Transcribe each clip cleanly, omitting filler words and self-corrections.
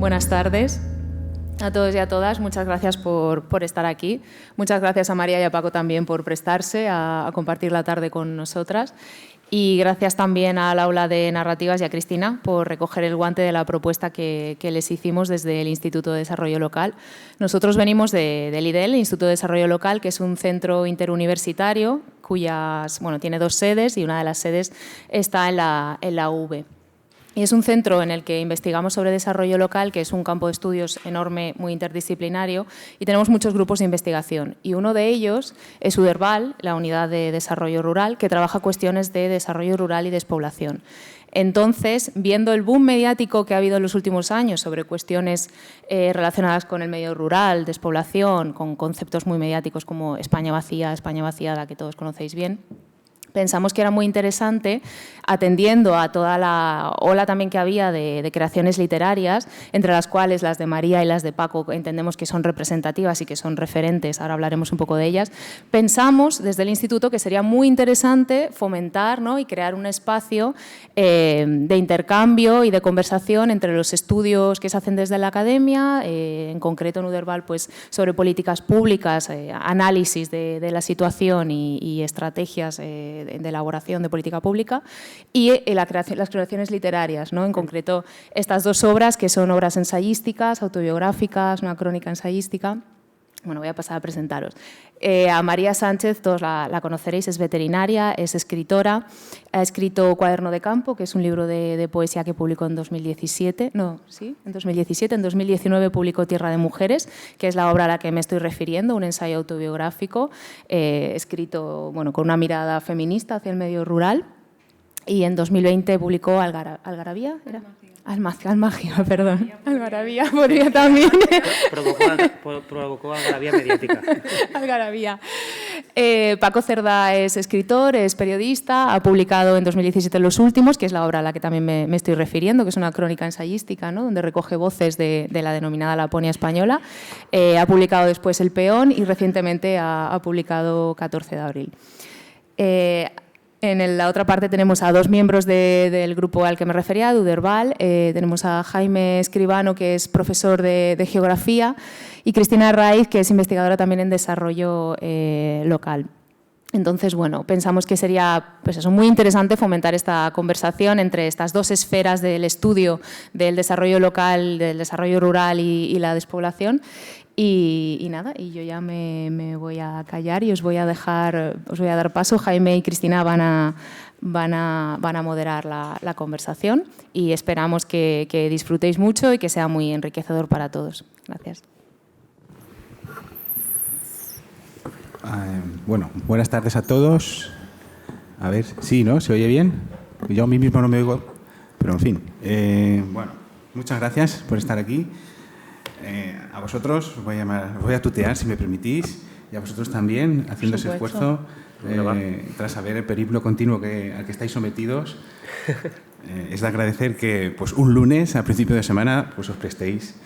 Buenas tardes a todos y a todas. Muchas gracias por estar aquí. Muchas gracias a María y a Paco también por prestarse a compartir la tarde con nosotras. Y gracias también al Aula de Narrativas y a Cristina por recoger el guante de la propuesta que les hicimos desde el Instituto de Desarrollo Local. Nosotros venimos del IDEL, Instituto de Desarrollo Local, que es un centro interuniversitario tiene 2 sedes y una de las sedes está en la UV. Y es un centro en el que investigamos sobre desarrollo local, que es un campo de estudios enorme, muy interdisciplinario, y tenemos muchos grupos de investigación. Y uno de ellos es UDERVAL, la Unidad de Desarrollo Rural, que trabaja cuestiones de desarrollo rural y despoblación. Entonces, viendo el boom mediático que ha habido en los últimos años sobre cuestiones relacionadas con el medio rural, despoblación, con conceptos muy mediáticos como España vaciada, que todos conocéis bien, pensamos que era muy interesante, atendiendo a toda la ola también que había de creaciones literarias, entre las cuales las de María y las de Paco entendemos que son representativas y que son referentes, ahora hablaremos un poco de ellas. Pensamos desde el Instituto que sería muy interesante fomentar, ¿no?, y crear un espacio de intercambio y de conversación entre los estudios que se hacen desde la academia, en concreto en UDERVAL, pues, sobre políticas públicas, análisis de la situación y estrategias de elaboración de política pública, y las creaciones literarias, ¿no? En concreto, estas 2 obras, que son obras ensayísticas, autobiográficas, una crónica ensayística. Bueno, voy a pasar a presentaros. A María Sánchez, todos la conoceréis, es veterinaria, es escritora, ha escrito Cuaderno de campo, que es un libro de poesía que publicó en 2017. No, ¿sí? En 2017. En 2019 publicó Tierra de mujeres, que es la obra a la que me estoy refiriendo, un ensayo autobiográfico, escrito, bueno, con una mirada feminista hacia el medio rural. Y en 2020 publicó Algarabía, ¿era? Almagia, perdón. Algarabía, podría también. Provocó algarabía mediática. Algarabía. Paco Cerdá es escritor, es periodista, ha publicado en 2017 Los últimos, que es la obra a la que también me estoy refiriendo, que es una crónica ensayística, ¿no?, donde recoge voces de la denominada Laponia española. Ha publicado después El peón y recientemente ha publicado 14 de abril. En la otra parte tenemos a 2 miembros del grupo al que me refería, de UDERVAL. Tenemos a Jaime Escribano, que es profesor de Geografía, y Cristina Raiz, que es investigadora también en desarrollo local. Entonces, bueno, pensamos que sería, pues eso, muy interesante fomentar esta conversación entre estas 2 esferas del estudio del desarrollo local, del desarrollo rural y la despoblación. Y nada, y yo ya me voy a callar y os voy a dar paso. Jaime y Cristina van a moderar la conversación y esperamos que disfrutéis mucho y que sea muy enriquecedor para todos. Gracias. Bueno, buenas tardes a todos. A ver, sí, ¿no? ¿Se oye bien? Yo a mí mismo no me oigo, pero en fin. Bueno, muchas gracias por estar aquí. A vosotros os voy a tutear, si me permitís, y a vosotros también, haciendo ese esfuerzo, tras saber el periplo continuo al que estáis sometidos. Es de agradecer que, pues, un lunes, a principio de semana, pues os prestéis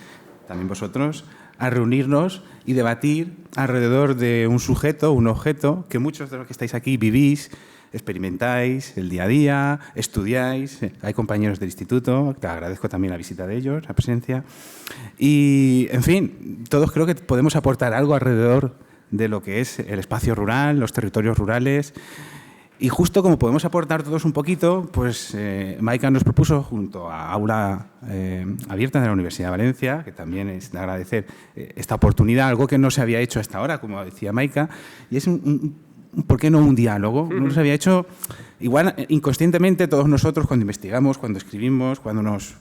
también vosotros a reunirnos y debatir alrededor de un sujeto, un objeto, que muchos de los que estáis aquí vivís, experimentáis el día a día, estudiáis. Hay compañeros del instituto, te agradezco también la visita de ellos, la presencia. Y, en fin, todos creo que podemos aportar algo alrededor de lo que es el espacio rural, los territorios rurales. Y justo como podemos aportar todos un poquito, pues Maika nos propuso, junto a Aula Abierta de la Universidad de Valencia, que también es de agradecer esta oportunidad, algo que no se había hecho hasta ahora, como decía Maika, y es ¿por qué no un diálogo? No se había hecho, igual inconscientemente todos nosotros cuando investigamos, cuando escribimos, cuando nos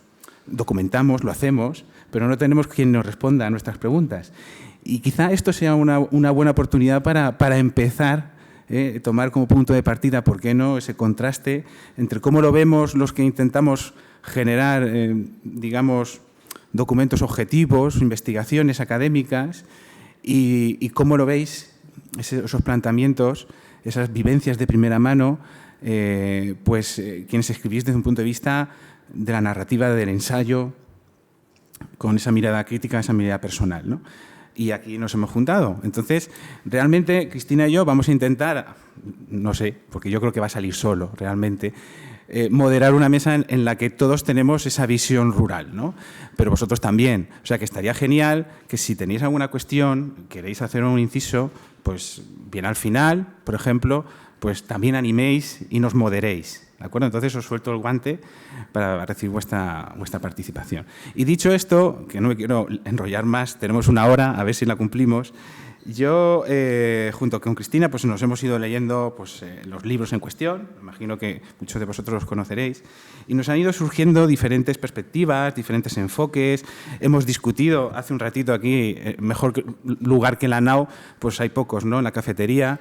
documentamos, lo hacemos, pero no tenemos quien nos responda a nuestras preguntas. Y quizá esto sea una buena oportunidad para empezar, tomar como punto de partida, ¿por qué no?, ese contraste entre cómo lo vemos los que intentamos generar, digamos, documentos objetivos, investigaciones académicas, y cómo lo veis, esos planteamientos, esas vivencias de primera mano, quienes escribís desde un punto de vista de la narrativa, del ensayo, con esa mirada crítica, esa mirada personal, ¿no? Y aquí nos hemos juntado. Entonces, realmente, Cristina y yo vamos a intentar, no sé, porque yo creo que va a salir solo, realmente, moderar una mesa en la que todos tenemos esa visión rural, ¿no? Pero vosotros también. O sea, que estaría genial que si tenéis alguna cuestión, queréis hacer un inciso, pues bien al final, por ejemplo, pues también animéis y nos moderéis. ¿De acuerdo? Entonces os suelto el guante para recibir vuestra participación. Y dicho esto, que no me quiero enrollar más, tenemos una hora, a ver si la cumplimos. Yo, junto con Cristina, pues nos hemos ido leyendo pues, los libros en cuestión, imagino que muchos de vosotros los conoceréis, y nos han ido surgiendo diferentes perspectivas, diferentes enfoques. Hemos discutido hace un ratito aquí, mejor lugar que la nao, pues hay pocos, ¿no?, en la cafetería.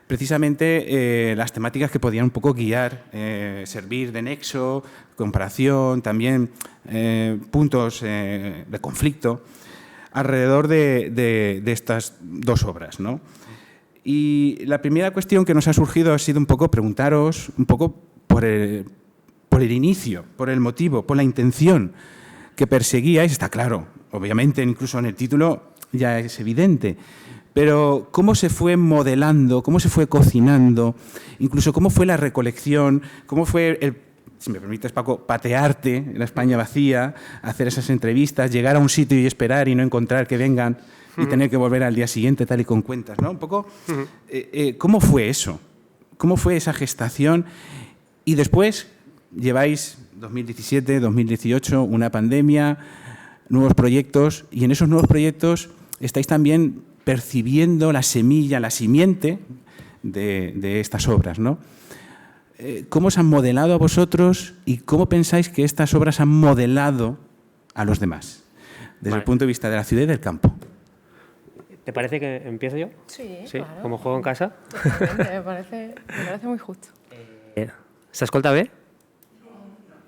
Precisamente las temáticas que podían un poco guiar, servir de nexo, comparación, también puntos de conflicto alrededor de estas dos obras, ¿no? Y la primera cuestión que nos ha surgido ha sido un poco preguntaros un poco por el inicio, por el motivo, por la intención que perseguíais. Está claro, obviamente, incluso en el título ya es evidente. Pero cómo se fue modelando, cómo se fue cocinando, incluso cómo fue la recolección, cómo fue, si me permites, Paco, patearte en la España vacía, hacer esas entrevistas, llegar a un sitio y esperar y no encontrar que vengan y tener que volver al día siguiente, tal y con cuentas, ¿no? Un poco, ¿cómo fue eso? ¿Cómo fue esa gestación? Y después lleváis 2017, 2018, una pandemia, nuevos proyectos, y en esos nuevos proyectos estáis también percibiendo la semilla, la simiente de estas obras, ¿no? ¿Cómo os han modelado a vosotros y cómo pensáis que estas obras han modelado a los demás? Desde el punto de vista de la ciudad y del campo. ¿Te parece que empiezo yo? Sí, claro. ¿Como juego en casa? Totalmente, me parece muy justo. ¿Se escolta bé?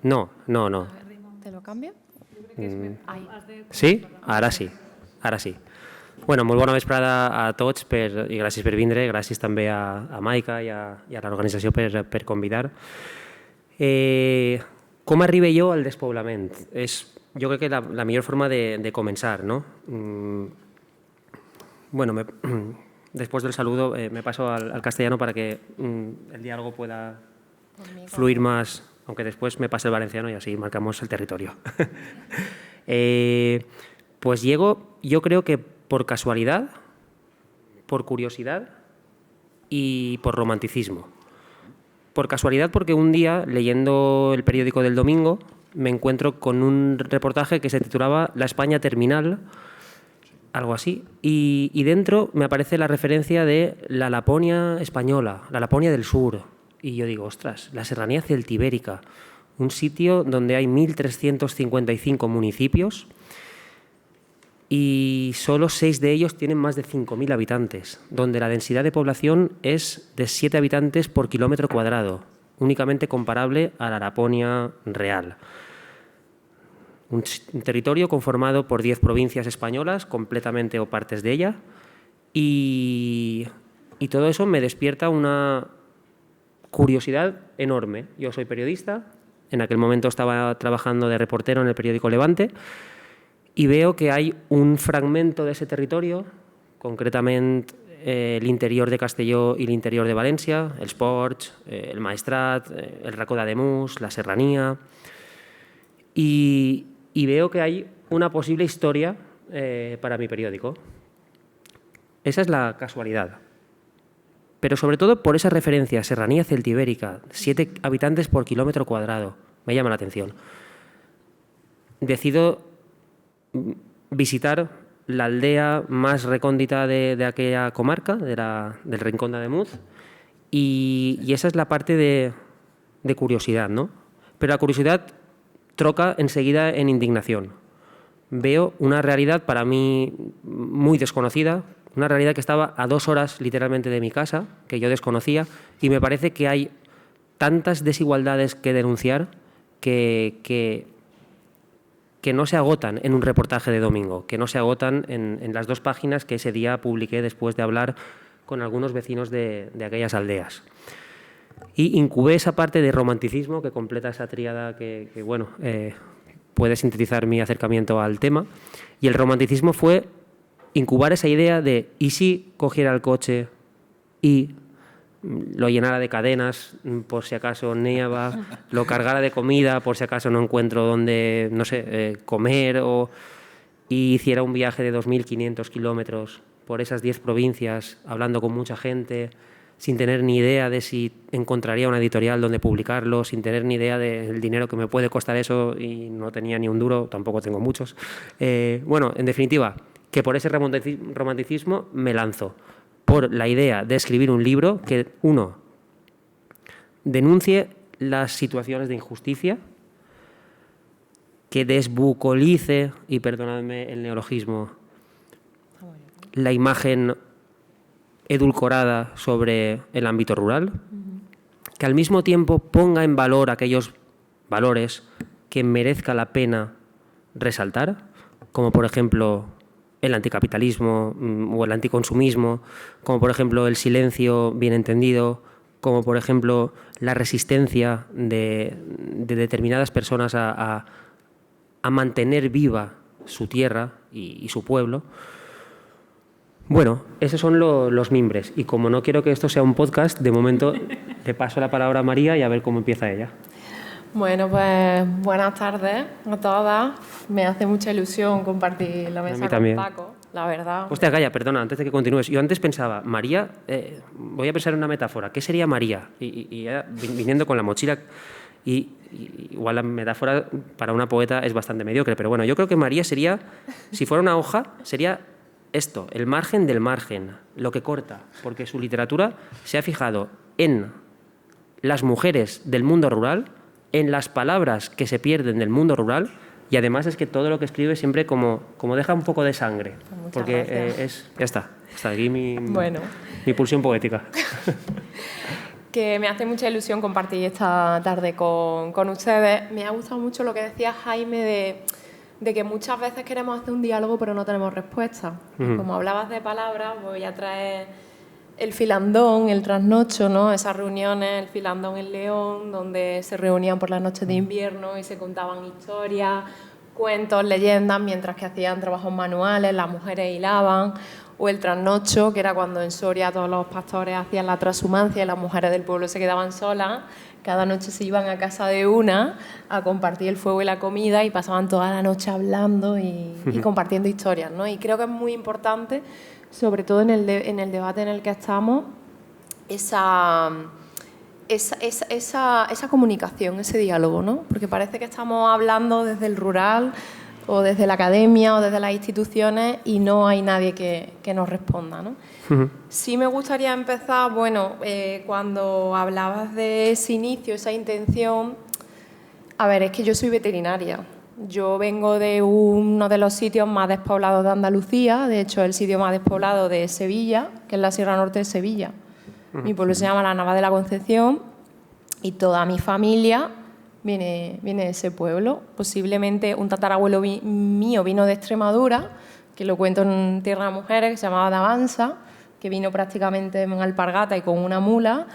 No. ¿Te lo cambio? Sí? Ara sí. Bueno, molt bona vesprada a tots i gràcies per vindre, gràcies també a Maica i a l'organització per convidar. Com arriba jo al despoblament? És, jo crec que la millor forma de començar, ¿no? Bueno, después del saludo me paso al castellano para que el diálogo pueda fluir más, aunque después me pase el valenciano y así marcamos el territorio. Pues llego, yo creo que por casualidad, por curiosidad y por romanticismo. Por casualidad porque un día, leyendo el periódico del domingo, me encuentro con un reportaje que se titulaba La España terminal, algo así, y dentro me aparece la referencia de la Laponia española, la Laponia del sur. Y yo digo, ostras, la Serranía Celtibérica, un sitio donde hay 1.355 municipios y solo 6 de ellos tienen más de 5.000 habitantes, donde la densidad de población es de 7 habitantes por kilómetro cuadrado, únicamente comparable a la Laponia real. Un territorio conformado por 10 provincias españolas, completamente o partes de ella, y todo eso me despierta una curiosidad enorme. Yo soy periodista, en aquel momento estaba trabajando de reportero en el periódico Levante, y veo que hay un fragmento de ese territorio, concretamente el interior de Castelló y el interior de Valencia, el Ports, el Maestrat, el Racó d'Ademús, la Serranía, y veo que hay una posible historia para mi periódico. Esa es la casualidad. Pero sobre todo por esa referencia, Serranía Celtibérica, 7 habitantes por kilómetro cuadrado, me llama la atención. Decido visitar la aldea más recóndita de aquella comarca, del Rincón d'Ademús, y esa es la parte de curiosidad, ¿no? Pero la curiosidad troca enseguida en indignación. Veo una realidad para mí muy desconocida, una realidad que estaba a 2 horas literalmente de mi casa, que yo desconocía, y me parece que hay tantas desigualdades que denunciar que no se agotan en un reportaje de domingo, que no se agotan en las 2 páginas que ese día publiqué después de hablar con algunos vecinos de aquellas aldeas. Y incubé esa parte de romanticismo que completa esa tríada que bueno, puede sintetizar mi acercamiento al tema. Y el romanticismo fue incubar esa idea de ¿y si cogiera el coche y lo llenara de cadenas por si acaso nieva, lo cargara de comida por si acaso no encuentro dónde, no sé, comer, y hiciera un viaje de 2.500 kilómetros por esas 10 provincias, hablando con mucha gente, sin tener ni idea de si encontraría una editorial donde publicarlo, sin tener ni idea del dinero que me puede costar eso, y no tenía ni un duro, tampoco tengo muchos. Bueno, en definitiva, que por ese romanticismo me lanzo, por la idea de escribir un libro que, uno, denuncie las situaciones de injusticia, que desbucolice, y perdonadme el neologismo, la imagen edulcorada sobre el ámbito rural, que al mismo tiempo ponga en valor aquellos valores que merezca la pena resaltar, como por ejemplo el anticapitalismo o el anticonsumismo, como por ejemplo el silencio bien entendido, como por ejemplo la resistencia de determinadas personas a mantener viva su tierra y su pueblo. Bueno, esos son los mimbres. Y como no quiero que esto sea un podcast, de momento le paso la palabra a María y a ver cómo empieza ella. Bueno, pues buenas tardes a todas. Me hace mucha ilusión compartir la mesa con Paco, la verdad. Hostia, calla, perdona, antes de que continúes. Yo antes pensaba, María, voy a pensar en una metáfora. ¿Qué sería María? Y ya, viniendo con la mochila, y igual la metáfora para una poeta es bastante mediocre, pero bueno, yo creo que María sería, si fuera una hoja, sería esto, el margen del margen, lo que corta, porque su literatura se ha fijado en las mujeres del mundo rural, en las palabras que se pierden del mundo rural, y además es que todo lo que escribe siempre como deja un poco de sangre, pues porque ya está aquí mi pulsión poética. Que me hace mucha ilusión compartir esta tarde con ustedes. Me ha gustado mucho lo que decía Jaime de que muchas veces queremos hacer un diálogo pero no tenemos respuesta. Como hablabas de palabras, voy a traer el filandón, el trasnocho, ¿no? Esas reuniones, el filandón en León, donde se reunían por las noches de invierno y se contaban historias, cuentos, leyendas, mientras que hacían trabajos manuales, las mujeres hilaban. O el trasnocho, que era cuando en Soria todos los pastores hacían la trashumancia y las mujeres del pueblo se quedaban solas. Cada noche se iban a casa de una a compartir el fuego y la comida y pasaban toda la noche hablando y compartiendo historias, ¿no? Y creo que es muy importante, sobre todo en el debate en el que estamos, esa comunicación, ese diálogo, ¿no? Porque parece que estamos hablando desde el rural o desde la academia o desde las instituciones y no hay nadie que nos responda, ¿no? Sí me gustaría empezar, cuando hablabas de ese inicio, esa intención, a ver, es que yo soy veterinaria. Yo vengo de uno de los sitios más despoblados de Andalucía, de hecho el sitio más despoblado de Sevilla, que es la Sierra Norte de Sevilla. Mi pueblo se llama La Nava de la Concepción y toda mi familia viene de ese pueblo. Posiblemente un tatarabuelo mío vino de Extremadura, que lo cuento en Tierra de Mujeres, que se llamaba Davanza, que vino prácticamente en alpargata y con una mula,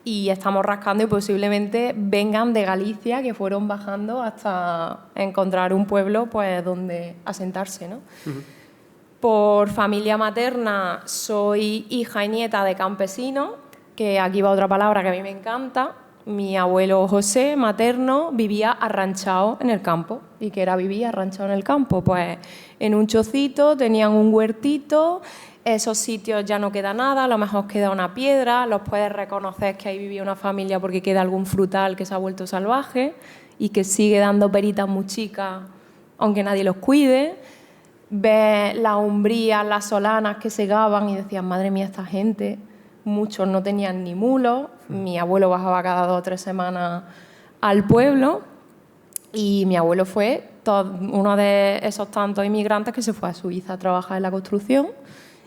y estamos rascando y posiblemente vengan de Galicia, que fueron bajando hasta encontrar un pueblo pues donde asentarse, ¿no? Por familia materna soy hija y nieta de campesinos, que aquí va otra palabra que a mí me encanta. Mi abuelo José, materno, vivía arranchado en el campo. ¿Y qué era vivir arranchado en el campo? Pues en un chocito, tenían un huertito, esos sitios ya no queda nada, a lo mejor queda una piedra, los puedes reconocer que ahí vivía una familia porque queda algún frutal que se ha vuelto salvaje y que sigue dando peritas muy chicas, aunque nadie los cuide. Ves las umbrías, las solanas que segaban y decías, madre mía, esta gente... Muchos no tenían ni mulos. Mi abuelo bajaba cada 2 o 3 semanas al pueblo y mi abuelo fue uno de esos tantos inmigrantes que se fue a Suiza a trabajar en la construcción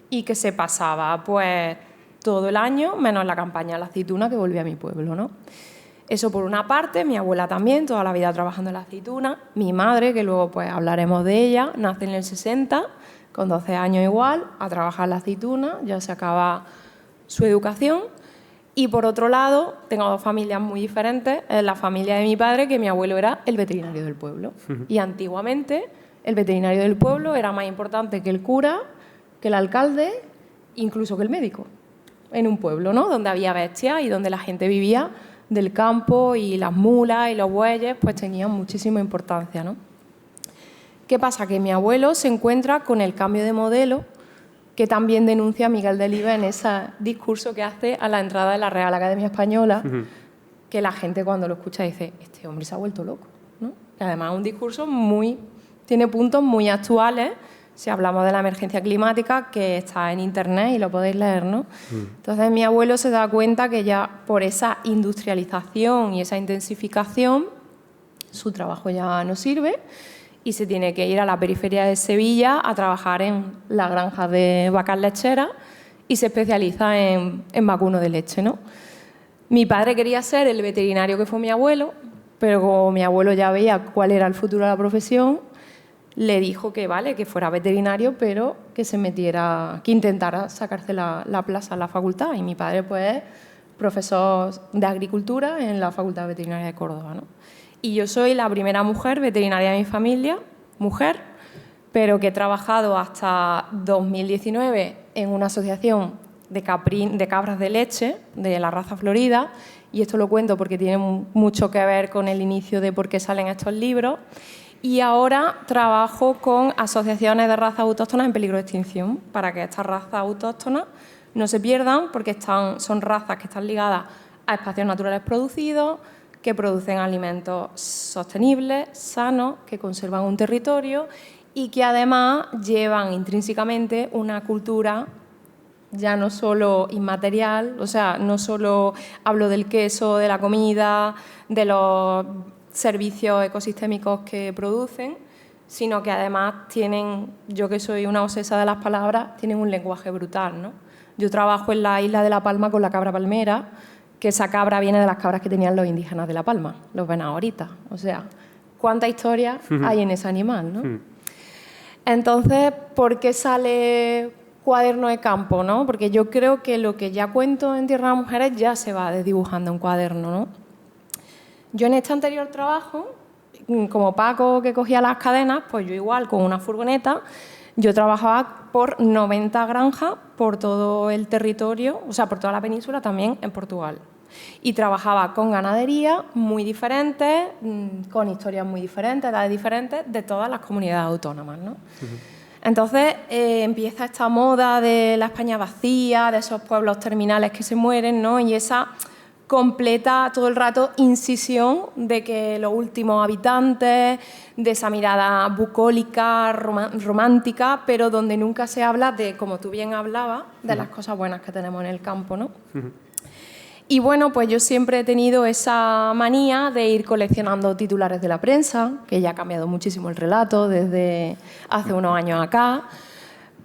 y que se pasaba pues todo el año, menos la campaña de la aceituna, que volvía a mi pueblo, ¿no? Eso por una parte. Mi abuela también, toda la vida trabajando en la aceituna. Mi madre, que luego pues hablaremos de ella, nace en el 60, con 12 años igual, a trabajar en la aceituna, ya se acaba su educación. Y por otro lado, tengo 2 familias muy diferentes. La familia de mi padre, que mi abuelo era el veterinario del pueblo. Y antiguamente el veterinario del pueblo era más importante que el cura, que el alcalde, incluso que el médico. en un pueblo, ¿no? Donde había bestias y donde la gente vivía del campo y las mulas y los bueyes pues tenían muchísima importancia, ¿no? ¿Qué pasa? Que mi abuelo se encuentra con el cambio de modelo que también denuncia Miguel Delibes en ese discurso que hace a la entrada de la Real Academia Española, que la gente cuando lo escucha dice, este hombre se ha vuelto loco, ¿no? Y además es un discurso tiene puntos muy actuales, si hablamos de la emergencia climática, que está en internet y lo podéis leer, ¿no? Entonces mi abuelo se da cuenta que ya por esa industrialización y esa intensificación su trabajo ya no sirve y se tiene que ir a la periferia de Sevilla a trabajar en la granja de vacas lecheras y se especializa en vacuno de leche, ¿no? Mi padre quería ser el veterinario que fue mi abuelo, pero como mi abuelo ya veía cuál era el futuro de la profesión, le dijo que vale, que fuera veterinario, pero que que intentara sacarse la plaza en la facultad. Y mi padre, pues, profesor de agricultura en la Facultad Veterinaria de Córdoba, ¿no? Y yo soy la primera mujer veterinaria de mi familia, mujer, pero que he trabajado hasta 2019 en una asociación de cabras de leche de la raza Florida, y esto lo cuento porque tiene mucho que ver con el inicio de por qué salen estos libros, y ahora trabajo con asociaciones de razas autóctonas en peligro de extinción para que estas razas autóctonas no se pierdan porque son razas que están ligadas a espacios naturales producidos, que producen alimentos sostenibles, sanos, que conservan un territorio y que además llevan intrínsecamente una cultura ya no solo inmaterial, o sea, no solo hablo del queso, de la comida, de los servicios ecosistémicos que producen, sino que además tienen, yo que soy una obsesa de las palabras, tienen un lenguaje brutal, ¿no? Yo trabajo en la isla de La Palma con la cabra palmera, que esa cabra viene de las cabras que tenían los indígenas de La Palma, los venahoritas. O sea, ¿cuánta historia hay en ese animal, no? Entonces, ¿por qué sale Cuaderno de Campo, no? Porque yo creo que lo que ya cuento en Tierra de Mujeres ya se va desdibujando en cuaderno, ¿no? Yo en este anterior trabajo, como Paco que cogía las cadenas, pues yo igual con una furgoneta, yo trabajaba por 90 granjas por todo el territorio, o sea, por toda la península, también en Portugal. Y trabajaba con ganadería muy diferentes, con historias muy diferentes, edades diferentes, de todas las comunidades autónomas, ¿no? Entonces empieza esta moda de la España vacía, de esos pueblos terminales que se mueren, ¿no? Y esa completa todo el rato incisión de que los últimos habitantes, de esa mirada bucólica, romántica, pero donde nunca se habla de, como tú bien hablabas, de las cosas buenas que tenemos en el campo, ¿no? Y bueno, pues yo siempre he tenido esa manía de ir coleccionando titulares de la prensa, que ya ha cambiado muchísimo el relato desde hace unos años acá.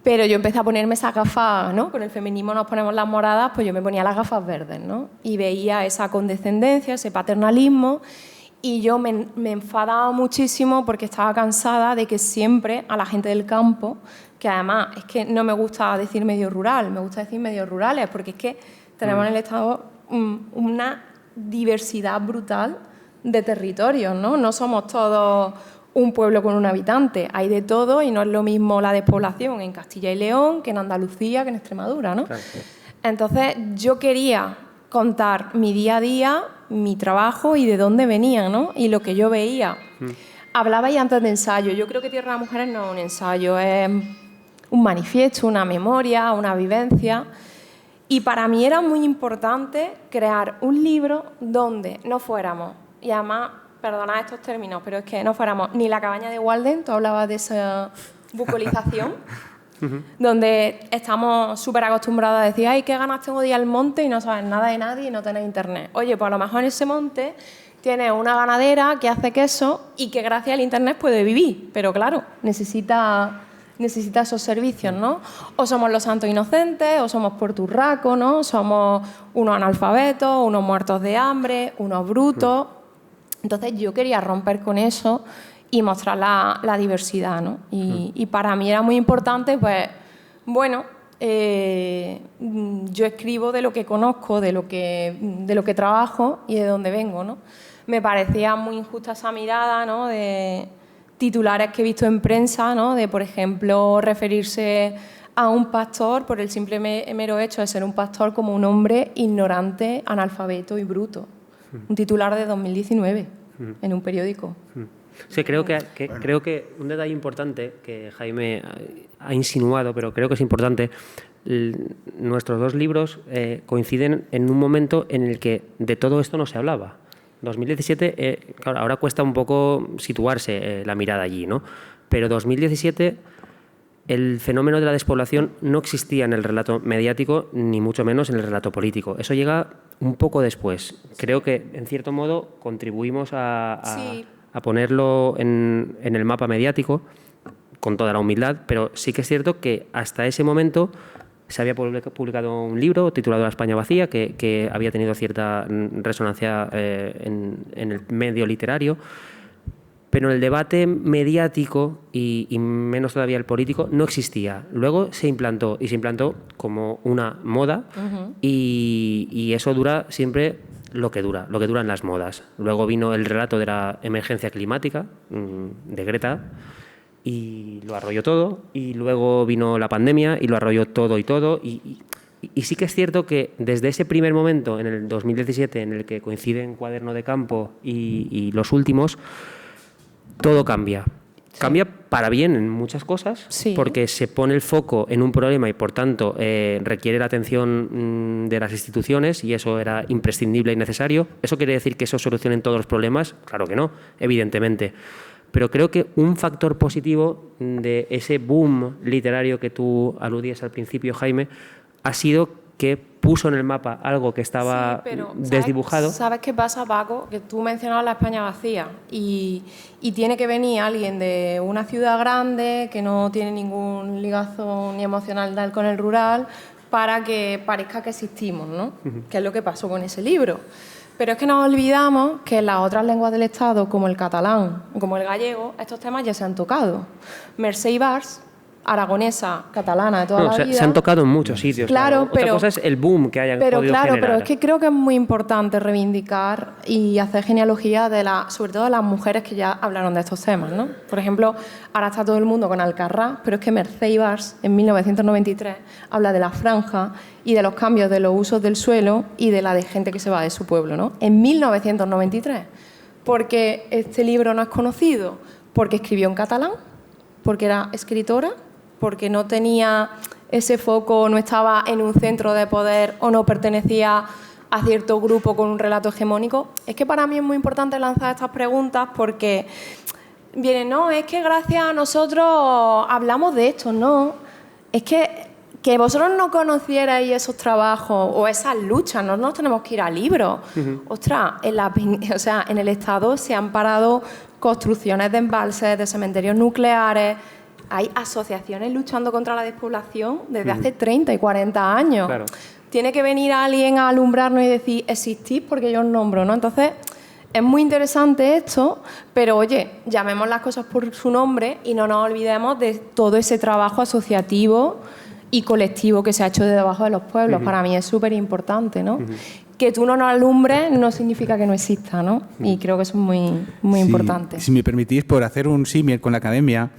Pero yo empecé a ponerme esas gafas, ¿no? Con el feminismo nos ponemos las moradas, pues yo me ponía las gafas verdes, ¿no? Y veía esa condescendencia, ese paternalismo, y yo me enfadaba muchísimo porque estaba cansada de que siempre a la gente del campo, que además es que no me gusta decir medio rural, me gusta decir medios rurales, porque es que tenemos en el Estado una diversidad brutal de territorios, ¿no? No somos todos un pueblo con un habitante, hay de todo y no es lo mismo la despoblación en Castilla y León que en Andalucía que en Extremadura, ¿no? Claro. Entonces yo quería contar mi día a día, mi trabajo y de dónde venía, ¿no? Y lo que yo veía. Hablabais antes de ensayo, yo creo que Tierra de Mujeres no es un ensayo, es un manifiesto, una memoria, una vivencia. Y para mí era muy importante crear un libro donde no fuéramos, y además, perdonad estos términos, pero es que no fuéramos ni la cabaña de Walden, tú hablabas de esa bucolización, donde estamos súper acostumbrados a decir, ay, qué ganas tengo de ir al monte y no sabes nada de nadie y no tenés internet. Oye, pues a lo mejor en ese monte tienes una ganadera que hace queso y que gracias al internet puede vivir, pero claro, necesita esos servicios, ¿no? O somos los santos inocentes, o somos Puerto Urraco, ¿no? Somos unos analfabetos, unos muertos de hambre, unos brutos. Entonces yo quería romper con eso y mostrar la diversidad, ¿no? Y para mí era muy importante, pues, bueno, yo escribo de lo que conozco, de lo que trabajo y de dónde vengo, ¿no? Me parecía muy injusta esa mirada, ¿no? De titulares que he visto en prensa, ¿no? De, por ejemplo, referirse a un pastor por el simple mero hecho de ser un pastor como un hombre ignorante, analfabeto y bruto. Un titular de 2019 en un periódico. Sí, creo que un detalle importante que Jaime ha insinuado, pero creo que es importante, nuestros dos libros coinciden en un momento en el que de todo esto no se hablaba. 2017, claro, ahora cuesta un poco situarse la mirada allí, ¿no? Pero 2017 el fenómeno de la despoblación no existía en el relato mediático, ni mucho menos en el relato político. Eso llega un poco después. Creo que, en cierto modo, contribuimos a ponerlo en el mapa mediático, con toda la humildad, pero sí que es cierto que hasta ese momento se había publicado un libro titulado La España vacía, que había tenido cierta resonancia en el medio literario, pero el debate mediático y menos todavía el político no existía. Luego se implantó como una moda y eso dura siempre lo que duran las modas. Luego vino el relato de la emergencia climática de Greta y lo arrolló todo, y luego vino la pandemia y lo arrolló todo y sí que es cierto que desde ese primer momento, en el 2017, en el que coinciden Cuaderno de Campo y los últimos, todo cambia. Sí. Cambia para bien en muchas cosas, porque se pone el foco en un problema y, por tanto, requiere la atención de las instituciones, y eso era imprescindible y necesario. ¿Eso quiere decir que eso solucione todos los problemas? Claro que no, evidentemente. Pero creo que un factor positivo de ese boom literario que tú aludías al principio, Jaime, ha sido que puso en el mapa algo que estaba desdibujado. ¿Sabes qué pasa, Paco? Que tú mencionabas la España vacía y tiene que venir alguien de una ciudad grande que no tiene ningún ligazo ni emocional con el rural para que parezca que existimos, ¿no? Que es lo que pasó con ese libro. Pero es que nos olvidamos que en las otras lenguas del Estado, como el catalán o como el gallego, estos temas ya se han tocado. Mercè Ibarz, aragonesa, catalana de toda la vida. Se han tocado en muchos sitios. Claro, Otra cosa es el boom que hayan podido generar. Pero es que creo que es muy importante reivindicar y hacer genealogía sobre todo de las mujeres que ya hablaron de estos temas, ¿no? Por ejemplo, ahora está todo el mundo con Alcarrás, pero es que Mercè Ibarz, en 1993, habla de la franja y de los cambios de los usos del suelo y de la de gente que se va de su pueblo, ¿no? En 1993. Porque este libro no es conocido, porque escribió en catalán, porque era escritora, porque no tenía ese foco, no estaba en un centro de poder o no pertenecía a cierto grupo con un relato hegemónico. Es que para mí es muy importante lanzar estas preguntas porque vienen, no, es que gracias a nosotros hablamos de esto, no. Es que vosotros no conocierais esos trabajos o esas luchas, no nos tenemos que ir a libros. Ostras, en el Estado se han parado construcciones de embalses, de cementerios nucleares. Hay asociaciones luchando contra la despoblación desde hace 30 y 40 años. Claro. Tiene que venir alguien a alumbrarnos y decir, existís porque yo os nombro, ¿no? Entonces, es muy interesante esto, pero oye, llamemos las cosas por su nombre y no nos olvidemos de todo ese trabajo asociativo y colectivo que se ha hecho desde debajo de los pueblos. Para mí es súper importante, ¿no? Que tú no nos alumbres no significa que no exista, ¿no? Y creo que eso es muy importante. Si me permitís, por hacer un símil con la academia,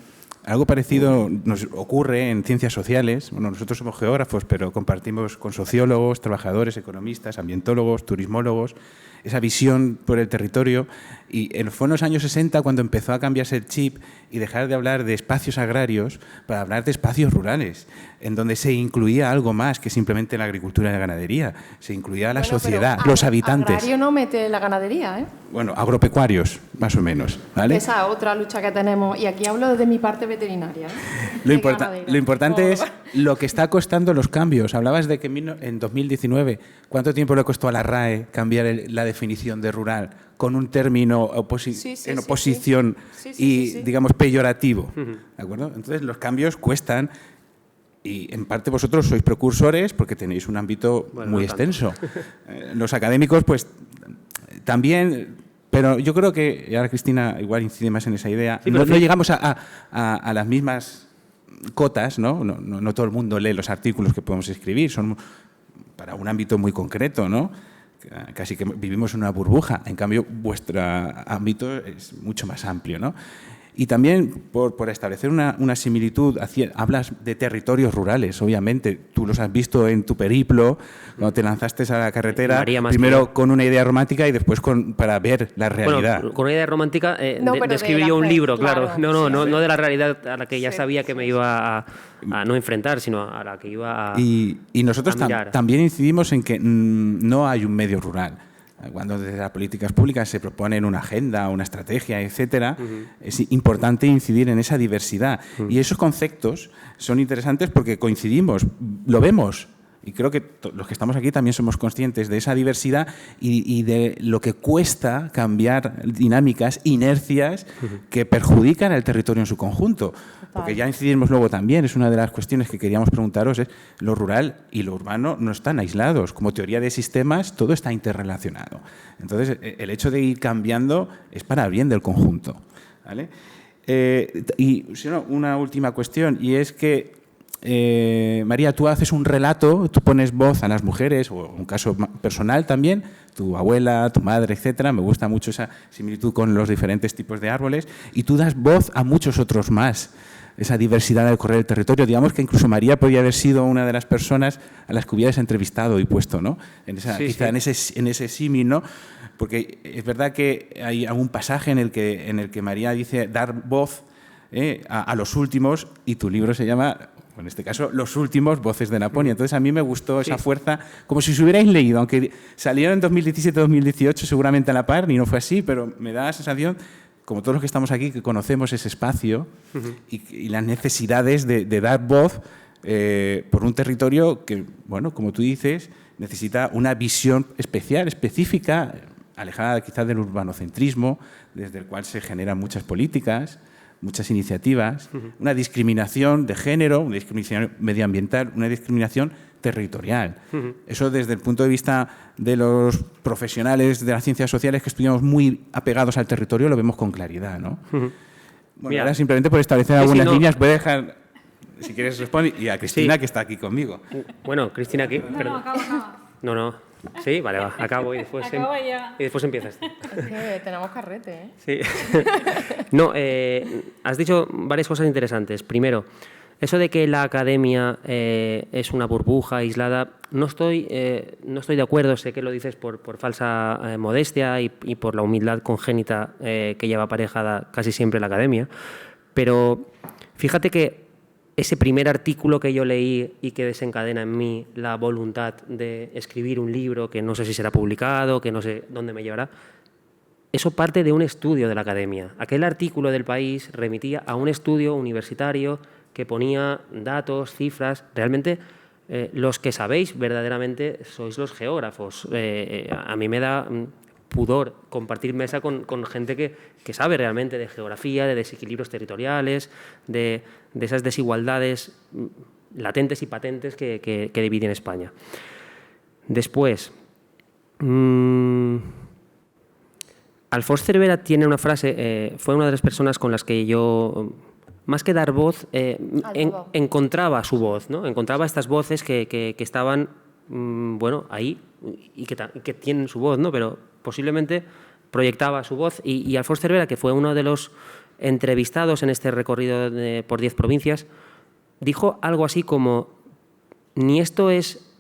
algo parecido nos ocurre en ciencias sociales. Bueno, nosotros somos geógrafos, pero compartimos con sociólogos, trabajadores, economistas, ambientólogos, turismólogos, esa visión por el territorio. Y fue en los años 60 cuando empezó a cambiarse el chip y dejar de hablar de espacios agrarios para hablar de espacios rurales, en donde se incluía algo más que simplemente la agricultura y la ganadería. Se incluía la sociedad, los habitantes. Agrario no mete la ganadería, ¿eh? Bueno, agropecuarios, más o menos, ¿vale? Esa es otra lucha que tenemos. Y aquí hablo desde mi parte veterinaria. Lo importante es lo que está costando los cambios. Hablabas de que en 2019, ¿cuánto tiempo le costó a la RAE cambiar la definición de rural con un término en oposición y, digamos, peyorativo? ¿De acuerdo? Entonces, los cambios cuestan y, en parte, vosotros sois precursores porque tenéis un ámbito muy extenso. Los académicos, pues, también... Pero yo creo que, y ahora Cristina igual incide más en esa idea, no llegamos a las mismas cotas, ¿no? No todo el mundo lee los artículos que podemos escribir, son para un ámbito muy concreto, ¿no? Casi que vivimos en una burbuja, en cambio vuestro ámbito es mucho más amplio, ¿no? Y también por establecer una similitud, hablas de territorios rurales, obviamente. Tú los has visto en tu periplo, cuando te lanzaste a la carretera, primero con una idea romántica y después para ver la realidad. Bueno, con una idea romántica de escribir yo un libro, claro. No de la realidad a la que ya sabía que me iba a no enfrentar, sino a la que iba a Y nosotros también incidimos en que no hay un medio rural. Cuando desde las políticas públicas se proponen una agenda, una estrategia, etcétera, es importante incidir en esa diversidad. Y esos conceptos son interesantes porque coincidimos, lo vemos. Y creo que los que estamos aquí también somos conscientes de esa diversidad y de lo que cuesta cambiar dinámicas, inercias que perjudican al territorio en su conjunto. Porque ya incidimos luego también, es una de las cuestiones que queríamos preguntaros, es lo rural y lo urbano no están aislados. Como teoría de sistemas, todo está interrelacionado. Entonces, el hecho de ir cambiando es para el bien del conjunto, ¿vale? Y una última cuestión, y es que María, tú haces un relato, tú pones voz a las mujeres, o un caso personal también, tu abuela, tu madre, etcétera. Me gusta mucho esa similitud con los diferentes tipos de árboles, y tú das voz a muchos otros más, esa diversidad al correr el territorio. Digamos que incluso María podría haber sido una de las personas a las que hubieras entrevistado y puesto, ¿no? En ese símil, ¿no? Porque es verdad que hay algún pasaje en el que María dice dar voz a los últimos, y tu libro se llama, en este caso, Los últimos, voces de Laponia. Entonces, a mí me gustó esa fuerza, como si os hubierais leído, aunque salieron en 2017-2018 seguramente a la par, y no fue así, pero me da la sensación, como todos los que estamos aquí, que conocemos ese espacio y las necesidades de dar voz por un territorio que, bueno, como tú dices, necesita una visión especial, específica, alejada quizás del urbanocentrismo, desde el cual se generan muchas políticas, muchas iniciativas, una discriminación de género, una discriminación medioambiental, una discriminación territorial. Eso desde el punto de vista de los profesionales de las ciencias sociales que estudiamos muy apegados al territorio lo vemos con claridad, ¿no? Bueno, ahora simplemente por establecer algunas líneas voy a dejar, si quieres responder, y a Cristina que está aquí conmigo. Bueno, Cristina aquí. No, acaba. No. Sí, vale, va. Acabo y después, y después empiezas. Es que tenemos carrete, ¿eh? Sí. No, has dicho varias cosas interesantes. Primero, eso de que la academia es una burbuja aislada, no estoy de acuerdo. Sé que lo dices por falsa modestia y por la humildad congénita que lleva aparejada casi siempre la academia. Pero fíjate que ese primer artículo que yo leí y que desencadena en mí la voluntad de escribir un libro que no sé si será publicado, que no sé dónde me llevará, eso parte de un estudio de la academia. Aquel artículo del País remitía a un estudio universitario que ponía datos, cifras. Realmente, los que sabéis verdaderamente sois los geógrafos. A mí me da pudor compartir mesa con gente que sabe realmente de geografía, de desequilibrios territoriales, de esas desigualdades latentes y patentes que dividen España. Después, Alfons Cervera tiene una frase, fue una de las personas con las que yo, más que dar voz, encontraba su voz, ¿no? Encontraba estas voces que estaban, bueno, ahí y que tienen su voz, ¿no? Pero posiblemente proyectaba su voz. Y Alfons Cervera, que fue uno de los entrevistados en este recorrido por 10 provincias, dijo algo así como: ni esto es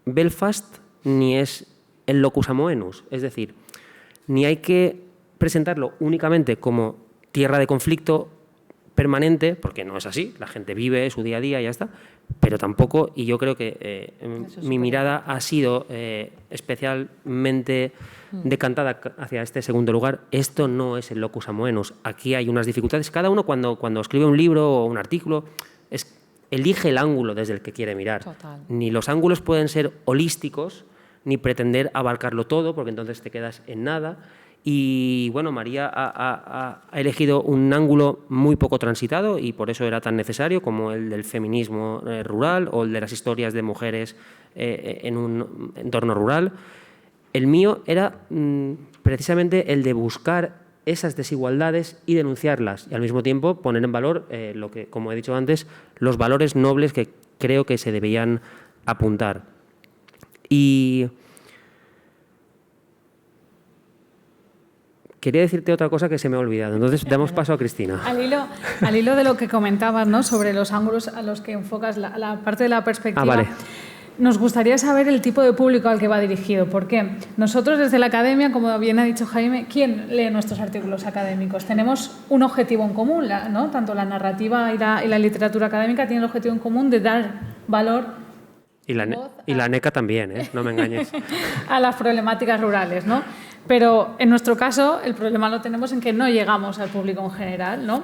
Belfast ni es el locus amoenus. Es decir, ni hay que presentarlo únicamente como tierra de conflicto permanente, porque no es así, la gente vive su día a día y ya está, pero tampoco, y yo creo que mi mirada ha sido especialmente decantada hacia este segundo lugar, esto no es el locus amoenus. Aquí hay unas dificultades. Cada uno cuando escribe un libro o un artículo elige el ángulo desde el que quiere mirar. Total. Ni los ángulos pueden ser holísticos, ni pretender abarcarlo todo, porque entonces te quedas en nada. Y bueno, María ha elegido un ángulo muy poco transitado y por eso era tan necesario, como el del feminismo rural o el de las historias de mujeres en un entorno rural. El mío era precisamente el de buscar esas desigualdades y denunciarlas, y al mismo tiempo poner en valor lo que, como he dicho antes, los valores nobles que creo que se deberían apuntar. Y quería decirte otra cosa que se me ha olvidado. Entonces, damos paso a Cristina. Al hilo de lo que comentabas, ¿no?, sobre los ángulos a los que enfocas la parte de la perspectiva. Vale. Nos gustaría saber el tipo de público al que va dirigido, porque nosotros desde la academia, como bien ha dicho Jaime, ¿quién lee nuestros artículos académicos? Tenemos un objetivo en común, ¿no? Tanto la narrativa y la literatura académica tienen el objetivo en común de dar valor Y la NECA también, ¿eh? No me engañes. a las problemáticas rurales, ¿no? Pero en nuestro caso el problema lo tenemos en que no llegamos al público en general, ¿no?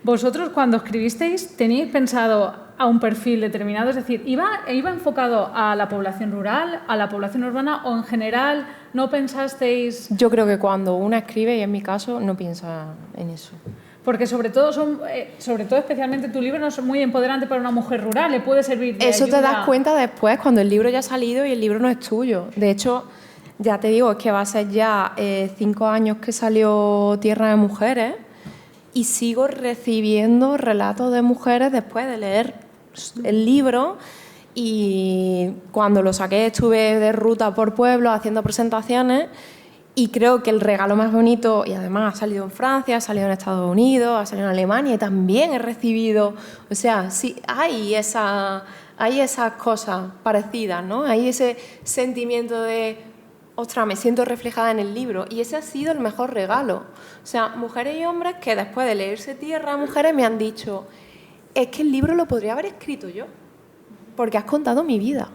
Vosotros cuando escribisteis teníais pensado a un perfil determinado, es decir, ¿iba enfocado a la población rural, a la población urbana o en general no pensasteis? Yo creo que cuando una escribe, y en mi caso, no piensa en eso. Porque sobre todo especialmente tu libro no es muy empoderante para una mujer rural, le puede servir de Eso ayuda. te das cuenta después, cuando el libro ya ha salido y el libro no es tuyo. De hecho, ya te digo, es que va a ser ya 5 años que salió Tierra de Mujeres y sigo recibiendo relatos de mujeres después de leer el libro, y cuando lo saqué estuve de ruta por pueblos haciendo presentaciones. Y creo que el regalo más bonito, y además ha salido en Francia, ha salido en Estados Unidos, ha salido en Alemania, y también he recibido, o sea, sí, hay esas cosas parecidas, ¿no? Hay ese sentimiento de, ostras, me siento reflejada en el libro, y ese ha sido el mejor regalo. O sea, mujeres y hombres que después de leerse Tierra de Mujeres me han dicho, es que el libro lo podría haber escrito yo, porque has contado mi vida.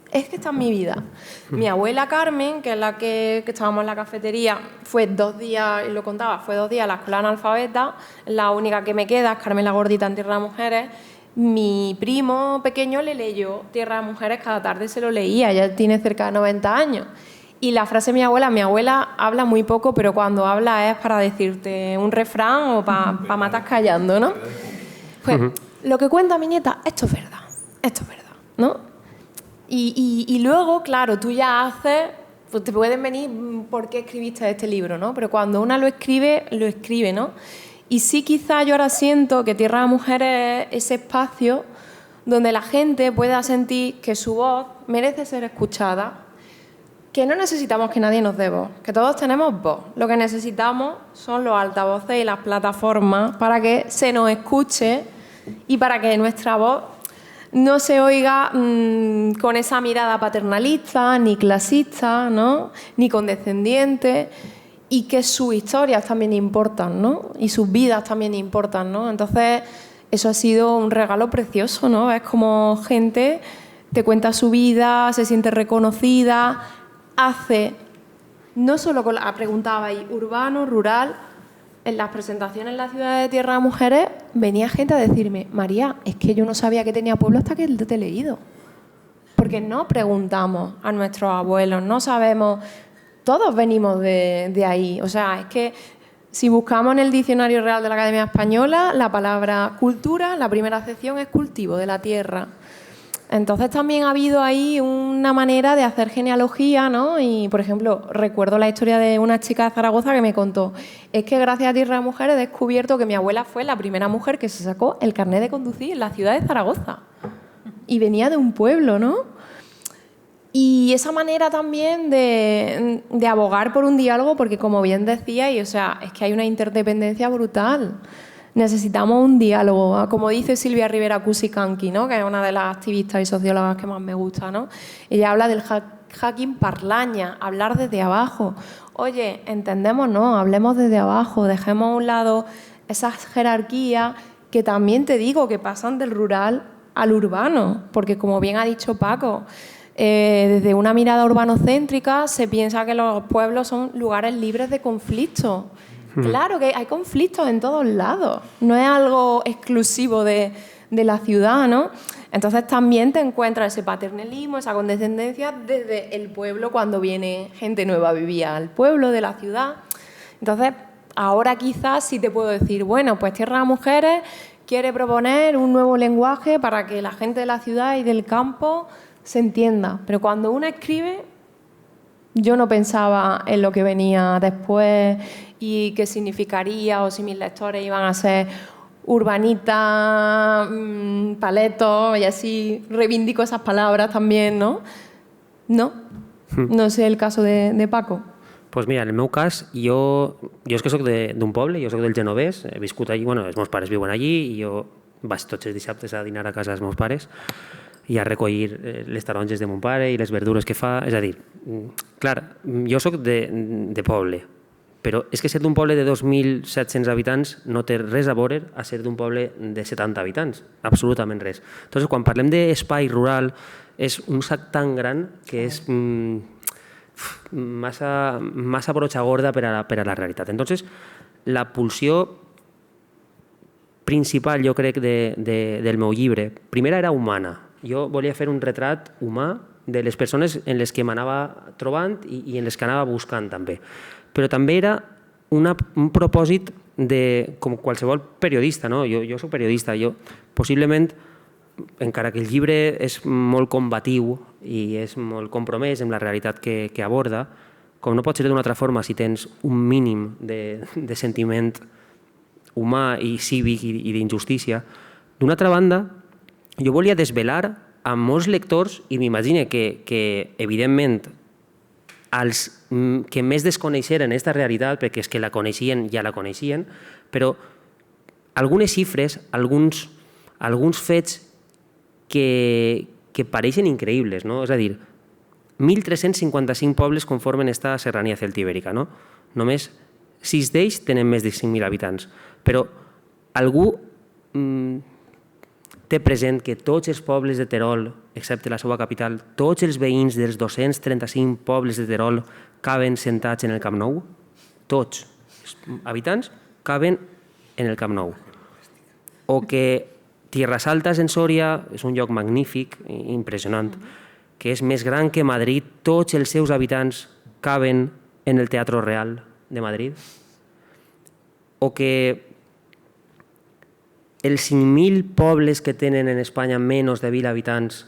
Es que está en mi vida. Mi abuela Carmen, que es la que estábamos en la cafetería, fue 2 días, y lo contaba, fue 2 días a la escuela analfabeta, la única que me queda es Carmen la Gordita en Tierra de Mujeres. Mi primo pequeño le leyó Tierra de Mujeres, cada tarde se lo leía, ya tiene cerca de 90 años. Y la frase de mi abuela habla muy poco, pero cuando habla es para decirte un refrán o para matar callando, ¿no? Pues lo que cuenta mi nieta, esto es verdad, ¿no? Y luego, claro, tú ya haces, pues te pueden venir por qué escribiste este libro, ¿no? Pero cuando una lo escribe, ¿no? Y sí, quizá yo ahora siento que Tierra de Mujeres es ese espacio donde la gente pueda sentir que su voz merece ser escuchada, que no necesitamos que nadie nos dé voz, que todos tenemos voz. Lo que necesitamos son los altavoces y las plataformas para que se nos escuche y para que nuestra voz no se oiga con esa mirada paternalista, ni clasista, ¿no?, ni condescendiente, y que sus historias también importan, ¿no?, y sus vidas también importan, ¿no? Entonces, eso ha sido un regalo precioso, ¿no? Es como gente te cuenta su vida, se siente reconocida, hace, no solo con la preguntaba ahí, urbano, rural. En las presentaciones en la ciudad de Tierra de Mujeres venía gente a decirme, María, es que yo no sabía que tenía pueblo hasta que te he leído. Porque no preguntamos a nuestros abuelos, no sabemos, todos venimos de ahí. O sea, es que si buscamos en el Diccionario Real de la Academia Española, la palabra cultura, la primera acepción es cultivo de la tierra. Entonces también ha habido ahí una manera de hacer genealogía, ¿no? Y, por ejemplo, recuerdo la historia de una chica de Zaragoza que me contó, es que gracias a Tierra de Mujeres he descubierto que mi abuela fue la primera mujer que se sacó el carnet de conducir en la ciudad de Zaragoza. Y venía de un pueblo, ¿no? Y esa manera también de abogar por un diálogo, porque como bien decía, o sea, es que hay una interdependencia brutal. Necesitamos un diálogo, como dice Silvia Rivera Cusicanqui, ¿no?, que es una de las activistas y sociólogas que más me gusta, ¿no? Ella habla del hacking parlaña, hablar desde abajo. Oye, entendemos, no, hablemos desde abajo, dejemos a un lado esas jerarquías que también te digo que pasan del rural al urbano, porque como bien ha dicho Paco, desde una mirada urbanocéntrica se piensa que los pueblos son lugares libres de conflicto. Claro que hay conflictos en todos lados, no es algo exclusivo de la ciudad, ¿no? Entonces también te encuentras ese paternalismo, esa condescendencia desde el pueblo cuando viene gente nueva a vivir al pueblo de la ciudad. Entonces, ahora quizás sí te puedo decir, bueno, pues Tierra de Mujeres quiere proponer un nuevo lenguaje para que la gente de la ciudad y del campo se entienda. Pero cuando uno escribe, yo no pensaba en lo que venía después y qué significaría, o si mis lectores iban a ser urbanitas, paletos, y así reivindico esas palabras también, ¿no? No sé el caso de Paco. Pues mira, en el meu cas, jo és que soc d'un poble, jo soc del Genovès, he viscut allí, bueno, els meus pares viuen allí i jo vaig tots els dissabtes a dinar a casa dels meus pares i a recollir les taronges de mon pare i les verdures que fa. És a dir, clar, jo soc de poble, però és que ser d'un poble de 2.700 habitants no té res a veure a ser d'un poble de 70 habitants, absolutament res. Entonces, quan parlem d'espai rural, és un sac tan gran que és massa broxa gorda per a la realitat. Entonces, la pulsió principal, jo crec, del meu llibre, primera era humana. Jo volia fer un retrat humà de les persones en les que m'anava trobant i en les que anava buscant també. Però també era un propòsit com qualsevol periodista, no? Jo soc periodista, jo possiblement, encara que el llibre és molt combatiu i és molt compromès amb la realitat que aborda, com no pot ser d'una altra forma si tens un mínim de sentiment humà i cívic i d'injustícia. D'una altra banda, jo volia desvelar a molts lectors, i m'imagino que evidentment els que més desconeixeren aquesta realitat, perquè és que la coneixien, ja la coneixien, però algunes xifres, alguns fets que pareixen increïbles, no? És a dir, 1.355 pobles conformen esta serrania celtibèrica, no? Només 6 d'ells tenen més de 5.000 habitants. Però algú té present que tots els pobles de Terol, excepte la seva capital, tots els veïns dels 235 pobles de Terol caben sentats en el Camp Nou? Tots els habitants caben en el Camp Nou. O que Tierras Altas en Sòria és un lloc magnífic, impressionant, que és més gran que Madrid, tots els seus habitants caben en el Teatro Real de Madrid. O que els 5.000 pobles que tenen en Espanya menys de 1.000 habitants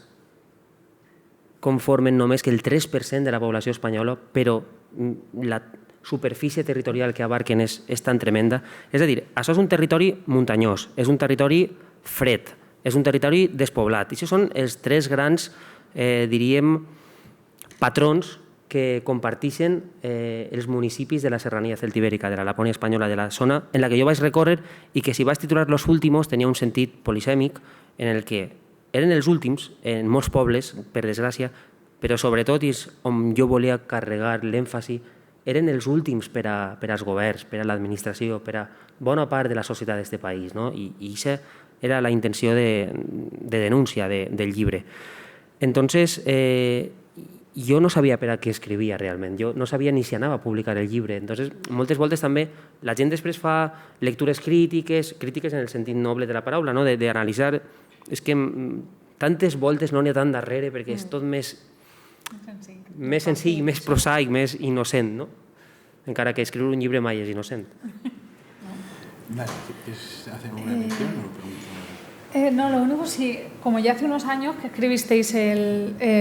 conformen només que el 3% de la població espanyola, però la superfície territorial que abarquen és tan tremenda. És a dir, això és un territori muntanyós, és un territori fred, és un territori despoblat. I això són els 3 grans, diríem, patrons que comparteixen els municipis de la serrania celtibèrica, de la Lapònia espanyola, de la zona en la que jo vaig recórrer i que si vaig titular Los Últimos tenia un sentit polisèmic en el que eren els últims en molts pobles, per desgràcia, però sobretot, i és on jo volia carregar l'èmfasi, eren els últims per als governs, per a l'administració, per a bona part de la societat d'aquest país. I aquesta era la intenció de denúncia del llibre. Entonces, jo no sabia per a què escrivia realment, jo no sabia ni si anava a publicar el llibre. Entonces, moltes voltes també la gent després fa lectures crítiques en el sentit noble de la paraula, d'analitzar. És que tantes voltes no n'hi ha tant darrere perquè és tot més senzill, més prosaic, més innocent, no? Encara que escriure un llibre mai és innocent. ¿Quieres hacer una mención o No, lo único sí, como ya hace unos años que escribisteis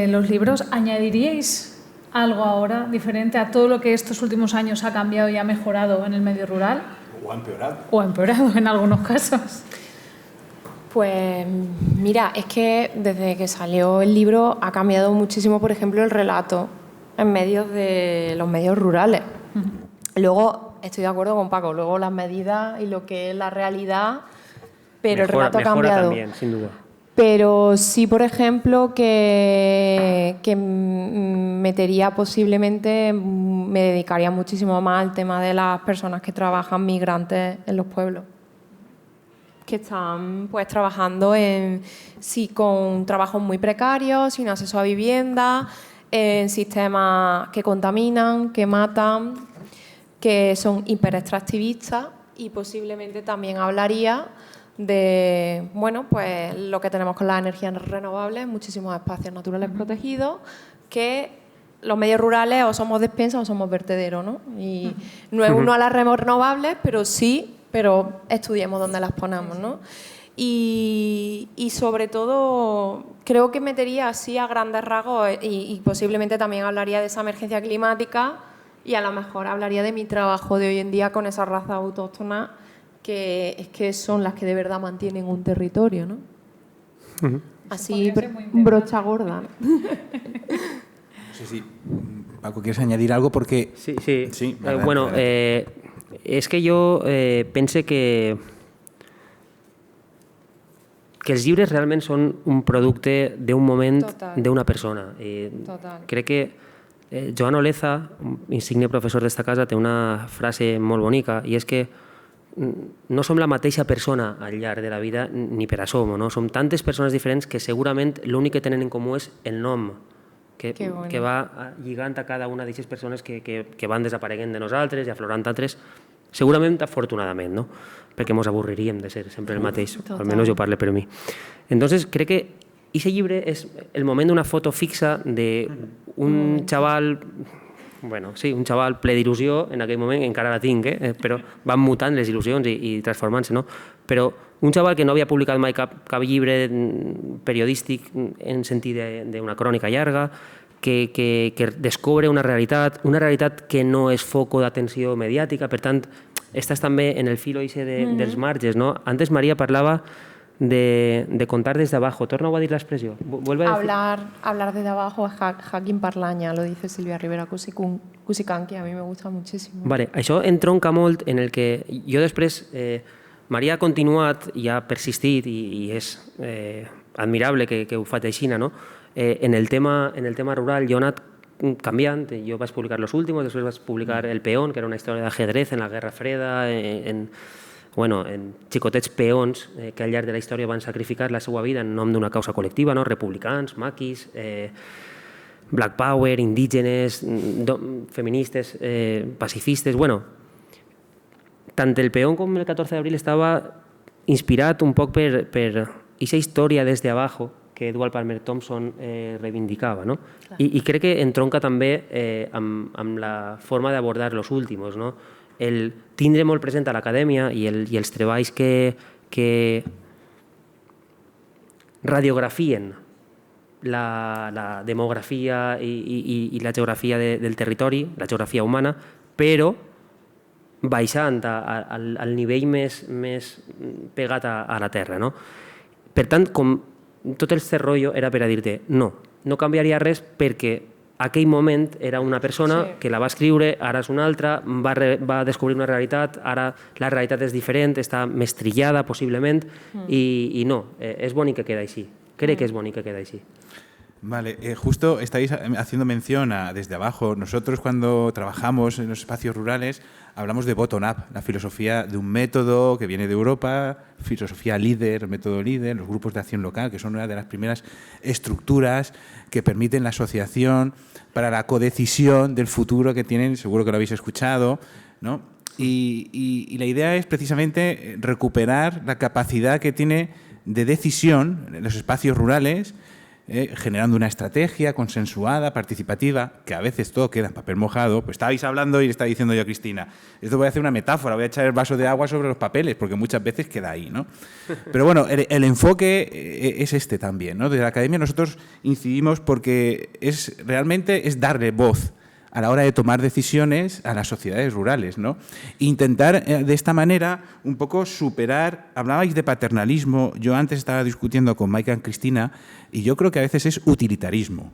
los libros, ¿añadiríais algo ahora diferente a todo lo que estos últimos años ha cambiado y ha mejorado en el medio rural? o ha empeorado? O ha empeorado en algunos casos. Pues mira, es que desde que salió el libro ha cambiado muchísimo, por ejemplo, el relato en medios de los medios rurales. Luego, estoy de acuerdo con Paco, luego las medidas y lo que es la realidad, pero el relato ha cambiado. También, sin duda. Pero sí, por ejemplo, que metería posiblemente, me dedicaría muchísimo más al tema de las personas que trabajan migrantes en los pueblos, que están pues trabajando con trabajos muy precarios, sin acceso a vivienda, en sistemas que contaminan, que matan, que son hiperextractivistas, y posiblemente también hablaría de pues lo que tenemos con las energías renovables, muchísimos espacios naturales protegidos, que los medios rurales o somos despensas o somos vertederos, ¿no? Y no es uno a las renovables, pero estudiemos dónde las ponemos, ¿no? Y sobre todo, creo que metería así a grandes rasgos y posiblemente también hablaría de esa emergencia climática y a lo mejor hablaría de mi trabajo de hoy en día con esas razas autóctonas que son las que de verdad mantienen un territorio, ¿no? Así, brocha gorda, ¿no? No sé si Paco, ¿quieres añadir algo? Porque... Sí. Adelante, Bueno, adelante. és que jo pense que els llibres realment són un producte d'un moment d'una persona. Total. Crec que Joan Oleza, insigne professor d'esta casa, té una frase molt bonica, i és que no som la mateixa persona al llarg de la vida ni per assommo, no? Som tantes persones diferents que segurament l'únic que tenen en comú és el nom, que va lligant a cada una d'aquestes persones que van desapareguent de nosaltres i aflorant altres, segurament afortunadament, no? Perquè ens avorriríem de ser sempre el mateix, almenys jo parlo per mi. Entonces, crec que aquest llibre és el moment d'una foto fixa d'un xaval, bueno, sí, un xaval ple d'il·lusió, en aquell moment encara la tinc, però van mutant les il·lusions i transformant-se, no? Però un xaval que no havia publicat mai cap llibre periodístic en sentit d'una crònica llarga, que descobre una realitat que no és foco d'atenció mediàtica, per tant, estàs també en el filo dels marges, no? Antes Maria parlava de contar desde abajo. Torna a dir l'expressió. Vuelve a decir. Hablar desde abajo es hacking parlaña, lo dice Silvia Rivera Cusicán, que a mí me gusta muchísimo. Vale, això entronca molt en el que jo després... Maria ha continuat i ha persistit i és admirable que ho faci així, no? En el tema rural jo he anat canviant. Jo vaig publicar Los Últimos, després vaig publicar El Peón, que era una història d'ajedrez en la Guerra Freda, en xicotets peons que al llarg de la història van sacrificar la seva vida en nom d'una causa col·lectiva, no? Republicans, maquis, Black Power, indígenes, feministes, pacifistes... Bueno, tant el Peón com el 14 d'abril estava inspirat un poc per aquesta història des de abajo que Edward Palmer Thompson reivindicava, no? I crec que entronca també amb la forma d'abordar Los Últimos, no? El tindre molt present a l'acadèmia i els treballs que radiografien la demografia i la geografia del territori, la geografia humana, però baixant al nivell més pegat a la terra, no? Per tant, com tot el rotllo era per a dir-te no canviaria res perquè aquell moment era una persona que la va escriure, ara és una altra, va descobrir una realitat, ara la realitat és diferent, està més trillada possiblement, i no, és bonic que queda així. Crec que és bonic que queda així. Vale, justo estáis haciendo mención a desde abajo. Nosotros cuando trabajamos en los espacios rurales hablamos de bottom-up, la filosofía de un método que viene de Europa, filosofía líder, método líder, los grupos de acción local, que son una de las primeras estructuras que permiten la asociación para la codecisión del futuro que tienen, seguro que lo habéis escuchado, ¿no? Y la idea es precisamente recuperar la capacidad que tiene de decisión en los espacios rurales, generando una estrategia consensuada, participativa, que a veces todo queda en papel mojado. Pues estabais hablando y le estaba diciendo yo a Cristina, esto voy a hacer una metáfora, voy a echar el vaso de agua sobre los papeles, porque muchas veces queda ahí, ¿no? Pero bueno, el enfoque es este también, ¿no? Desde la academia nosotros incidimos porque realmente es darle voz a la hora de tomar decisiones a las sociedades rurales, ¿no? Intentar de esta manera un poco superar, hablabais de paternalismo, yo antes estaba discutiendo con Maika y Cristina, y yo creo que a veces es utilitarismo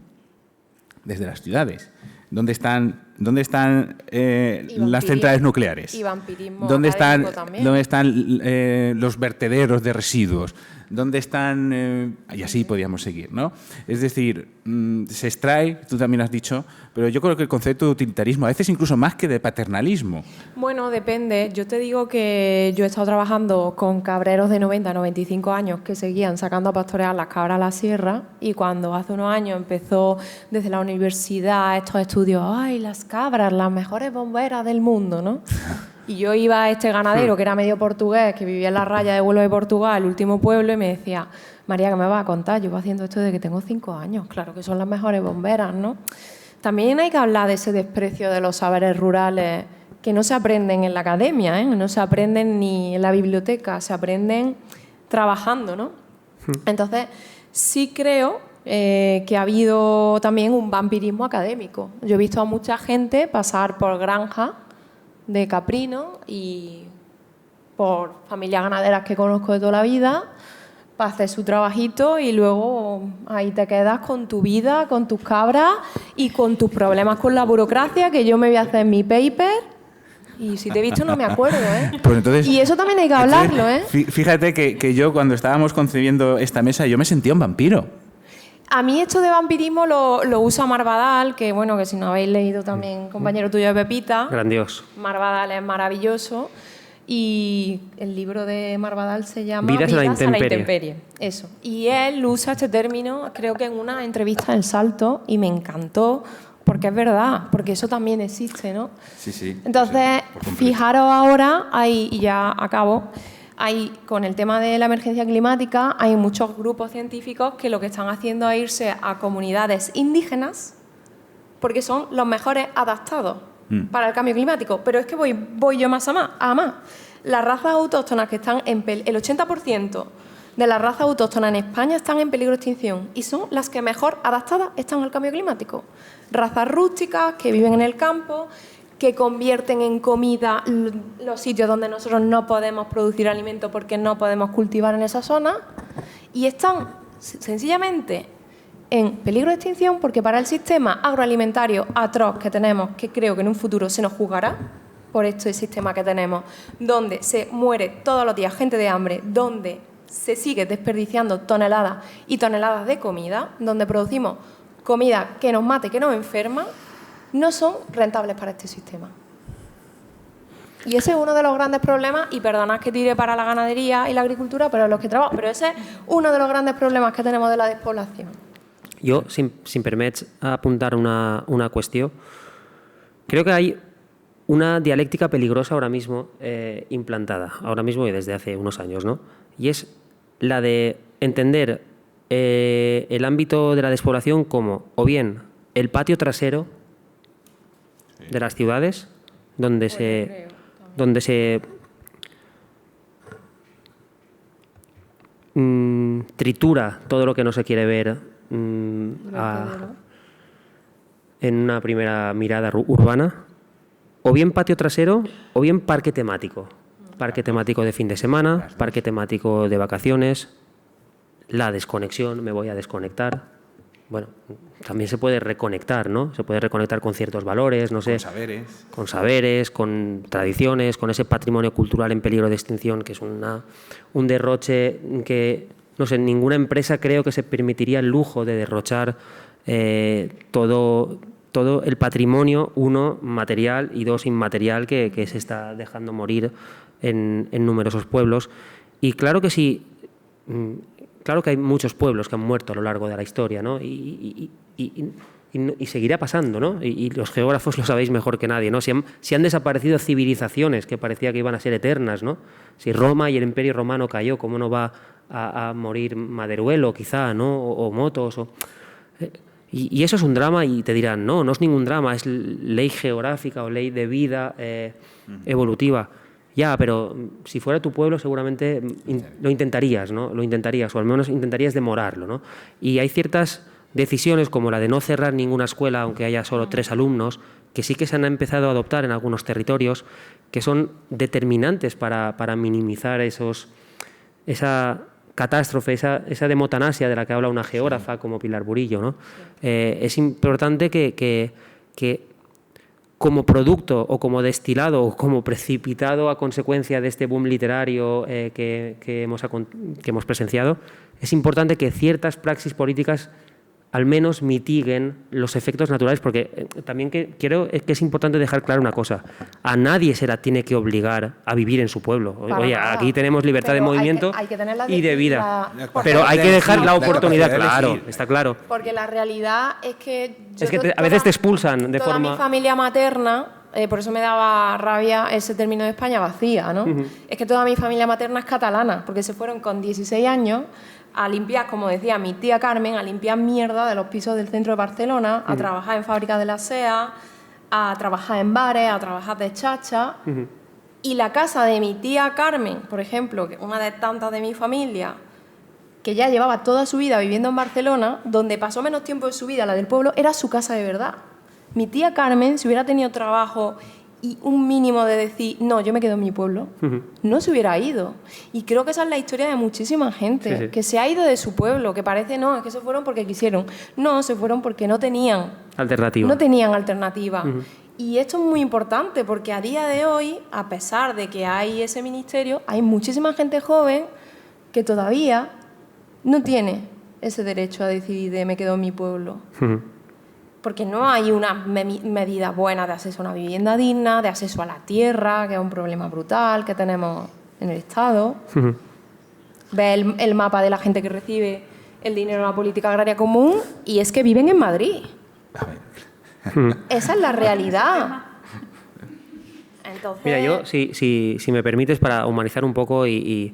desde las ciudades. ¿Dónde están las centrales nucleares? Y vampirismo ¿Dónde están los vertederos de residuos? ¿Dónde están? Y así podríamos seguir, ¿no? Es decir, se extrae, tú también has dicho, pero yo creo que el concepto de utilitarismo, a veces incluso más que de paternalismo. Bueno, depende. Yo te digo que yo he estado trabajando con cabreros de 90, 95 años que seguían sacando a pastorear las cabras a la sierra, y cuando hace unos años empezó desde la universidad estos estudios, ¡ay, las cabras, las mejores bomberas del mundo!, ¿no? Y yo iba a este ganadero que era medio portugués, que vivía en la raya de Huelva de Portugal, el último pueblo, y me decía, María, ¿qué me vas a contar? Yo voy haciendo esto desde que tengo 5 años. Claro que son las mejores bomberas, ¿no? También hay que hablar de ese desprecio de los saberes rurales que no se aprenden en la academia, ¿eh? No se aprenden ni en la biblioteca, se aprenden trabajando, ¿no? Entonces, sí creo que ha habido también un vampirismo académico. Yo he visto a mucha gente pasar por granjas de caprino y por familias ganaderas que conozco de toda la vida, para hacer su trabajito y luego ahí te quedas con tu vida, con tus cabras y con tus problemas con la burocracia, que yo me voy a hacer mi paper y si te he visto no me acuerdo, ¿eh? Pues entonces, y eso también hay que hablarlo, ¿eh? Fíjate que yo cuando estábamos concebiendo esta mesa, yo me sentía un vampiro. A mí esto de vampirismo lo usa Mar Badal, que bueno, que si no habéis leído también, compañero tuyo de Pepita. Grandioso. Mar Badal es maravilloso. Y el libro de Mar Badal se llama Vidas a la intemperie. Eso. Y él usa este término, creo que en una entrevista en El Salto, y me encantó, porque es verdad, porque eso también existe, ¿no? Sí, sí. Entonces, fijaros ahora, y ya acabo, con el tema de la emergencia climática, hay muchos grupos científicos que lo que están haciendo es irse a comunidades indígenas, porque son los mejores adaptados para el cambio climático. Pero es que voy yo más a más. Las razas autóctonas que están el 80% de las razas autóctonas en España están en peligro de extinción y son las que mejor adaptadas están al cambio climático. Razas rústicas que viven en el campo, que convierten en comida los sitios donde nosotros no podemos producir alimento porque no podemos cultivar en esa zona, y están sencillamente en peligro de extinción porque para el sistema agroalimentario atroz que tenemos, que creo que en un futuro se nos juzgará por este sistema que tenemos, donde se muere todos los días gente de hambre, donde se sigue desperdiciando toneladas y toneladas de comida, donde producimos comida que nos mate, que nos enferma, no son rentables para este sistema. Y ese es uno de los grandes problemas, y perdonad que tire para la ganadería y la agricultura, pero los que trabajo, pero ese es uno de los grandes problemas que tenemos de la despoblación. Jo, si em permets apuntar una cuestión, creo que hay una dialéctica peligrosa ahora mismo implantada, ahora mismo y desde hace unos años, ¿no? Y es la de entender el ámbito de la despoblación como o bien el patio trasero de las ciudades, donde se tritura todo lo que no se quiere ver en una primera mirada urbana, o bien patio trasero o bien parque temático de fin de semana, parque temático de vacaciones, la desconexión, me voy a desconectar. Bueno, también se puede reconectar, ¿no? Se puede reconectar con ciertos valores, no sé, con saberes, con tradiciones, con ese patrimonio cultural en peligro de extinción, que es un derroche que, no sé, ninguna empresa creo que se permitiría el lujo de derrochar todo el patrimonio, uno, material, y dos, inmaterial, que se está dejando morir en numerosos pueblos. Y claro que sí, claro que hay muchos pueblos que han muerto a lo largo de la historia, ¿no? Y seguirá pasando, ¿no? Y los geógrafos lo sabéis mejor que nadie, ¿no? Si han desaparecido civilizaciones que parecía que iban a ser eternas, ¿no? Si Roma y el Imperio Romano cayó, ¿cómo no va a morir Maderuelo, quizá, ¿no? O Motos, y eso es un drama, y te dirán, no es ningún drama, es ley geográfica o ley de vida evolutiva. Ya, pero si fuera tu pueblo seguramente lo intentarías, ¿no? Lo intentarías, o al menos intentarías demorarlo, ¿no? Y hay ciertas decisiones, como la de no cerrar ninguna escuela aunque haya solo 3 alumnos, que sí que se han empezado a adoptar en algunos territorios, que son determinantes para minimizar esa catástrofe, esa demotanasia de la que habla una geógrafa como Pilar Burillo, ¿no? Es importante que como producto o como destilado o como precipitado a consecuencia de este boom literario que hemos presenciado, es importante que ciertas praxis políticas al menos mitiguen los efectos naturales, porque también creo que es importante dejar claro una cosa: a nadie se la tiene que obligar a vivir en su pueblo. Oye, aquí tenemos libertad de movimiento y de vida, pero hay que dejar la oportunidad, claro, está claro. Porque la realidad es que a veces te expulsan de forma... mi familia materna, por eso me daba rabia ese término de España vacía, ¿no? Es que toda mi familia materna es catalana, porque se fueron con 16 años a limpiar, como decía mi tía Carmen, a limpiar mierda de los pisos del centro de Barcelona, a trabajar en fábricas de la SEA, a trabajar en bares, a trabajar de chacha. Y la casa de mi tía Carmen, por ejemplo, que una de tantas de mi familia, que ya llevaba toda su vida viviendo en Barcelona, donde pasó menos tiempo de su vida la del pueblo, era su casa de verdad. Mi tía Carmen, si hubiera tenido trabajo y un mínimo de decir, no, yo me quedo en mi pueblo, no se hubiera ido. Y creo que esa es la historia de muchísima gente, que se ha ido de su pueblo, que parece, no, es que se fueron porque quisieron. No, se fueron porque no tenían alternativa. No tenían alternativa. Y esto es muy importante porque a día de hoy, a pesar de que hay ese ministerio, hay muchísima gente joven que todavía no tiene ese derecho a decidir de me quedo en mi pueblo. Porque no hay una medida buena de acceso a una vivienda digna, de acceso a la tierra, que es un problema brutal que tenemos en el Estado. Ve el mapa de la gente que recibe el dinero de la política agraria común y es que viven en Madrid. Esa es la realidad. Entonces... Mira, yo, si me permites, para humanizar un poco y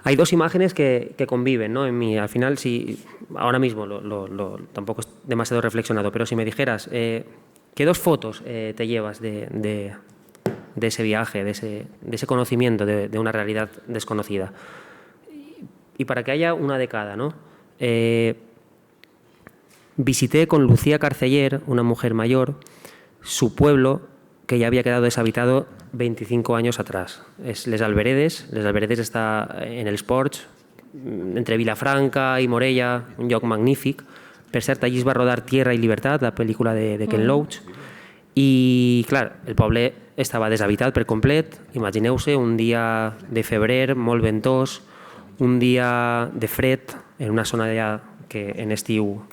hay dos imágenes que conviven, ¿no? En mí, al final, ahora mismo tampoco es demasiado reflexionado, pero si me dijeras, ¿qué dos fotos te llevas de ese viaje, de ese conocimiento de una realidad desconocida? Y para que haya una de cada, ¿no? Visité con Lucía Carceller, una mujer mayor, su pueblo, que ya había quedado deshabitado 25 años atrás. Es Les Alberedes. Les Alberedes está en el Sports, entre Vilafranca y Morella, un lloc magnífic. Per cert, allí es va rodar Tierra y Libertad, la pel·lícula de Ken Loach. I, clar, el poble estava deshabitat per complet. Imagineu-se un dia de febrer molt ventós, un dia de fred, en una zona allà que en estiu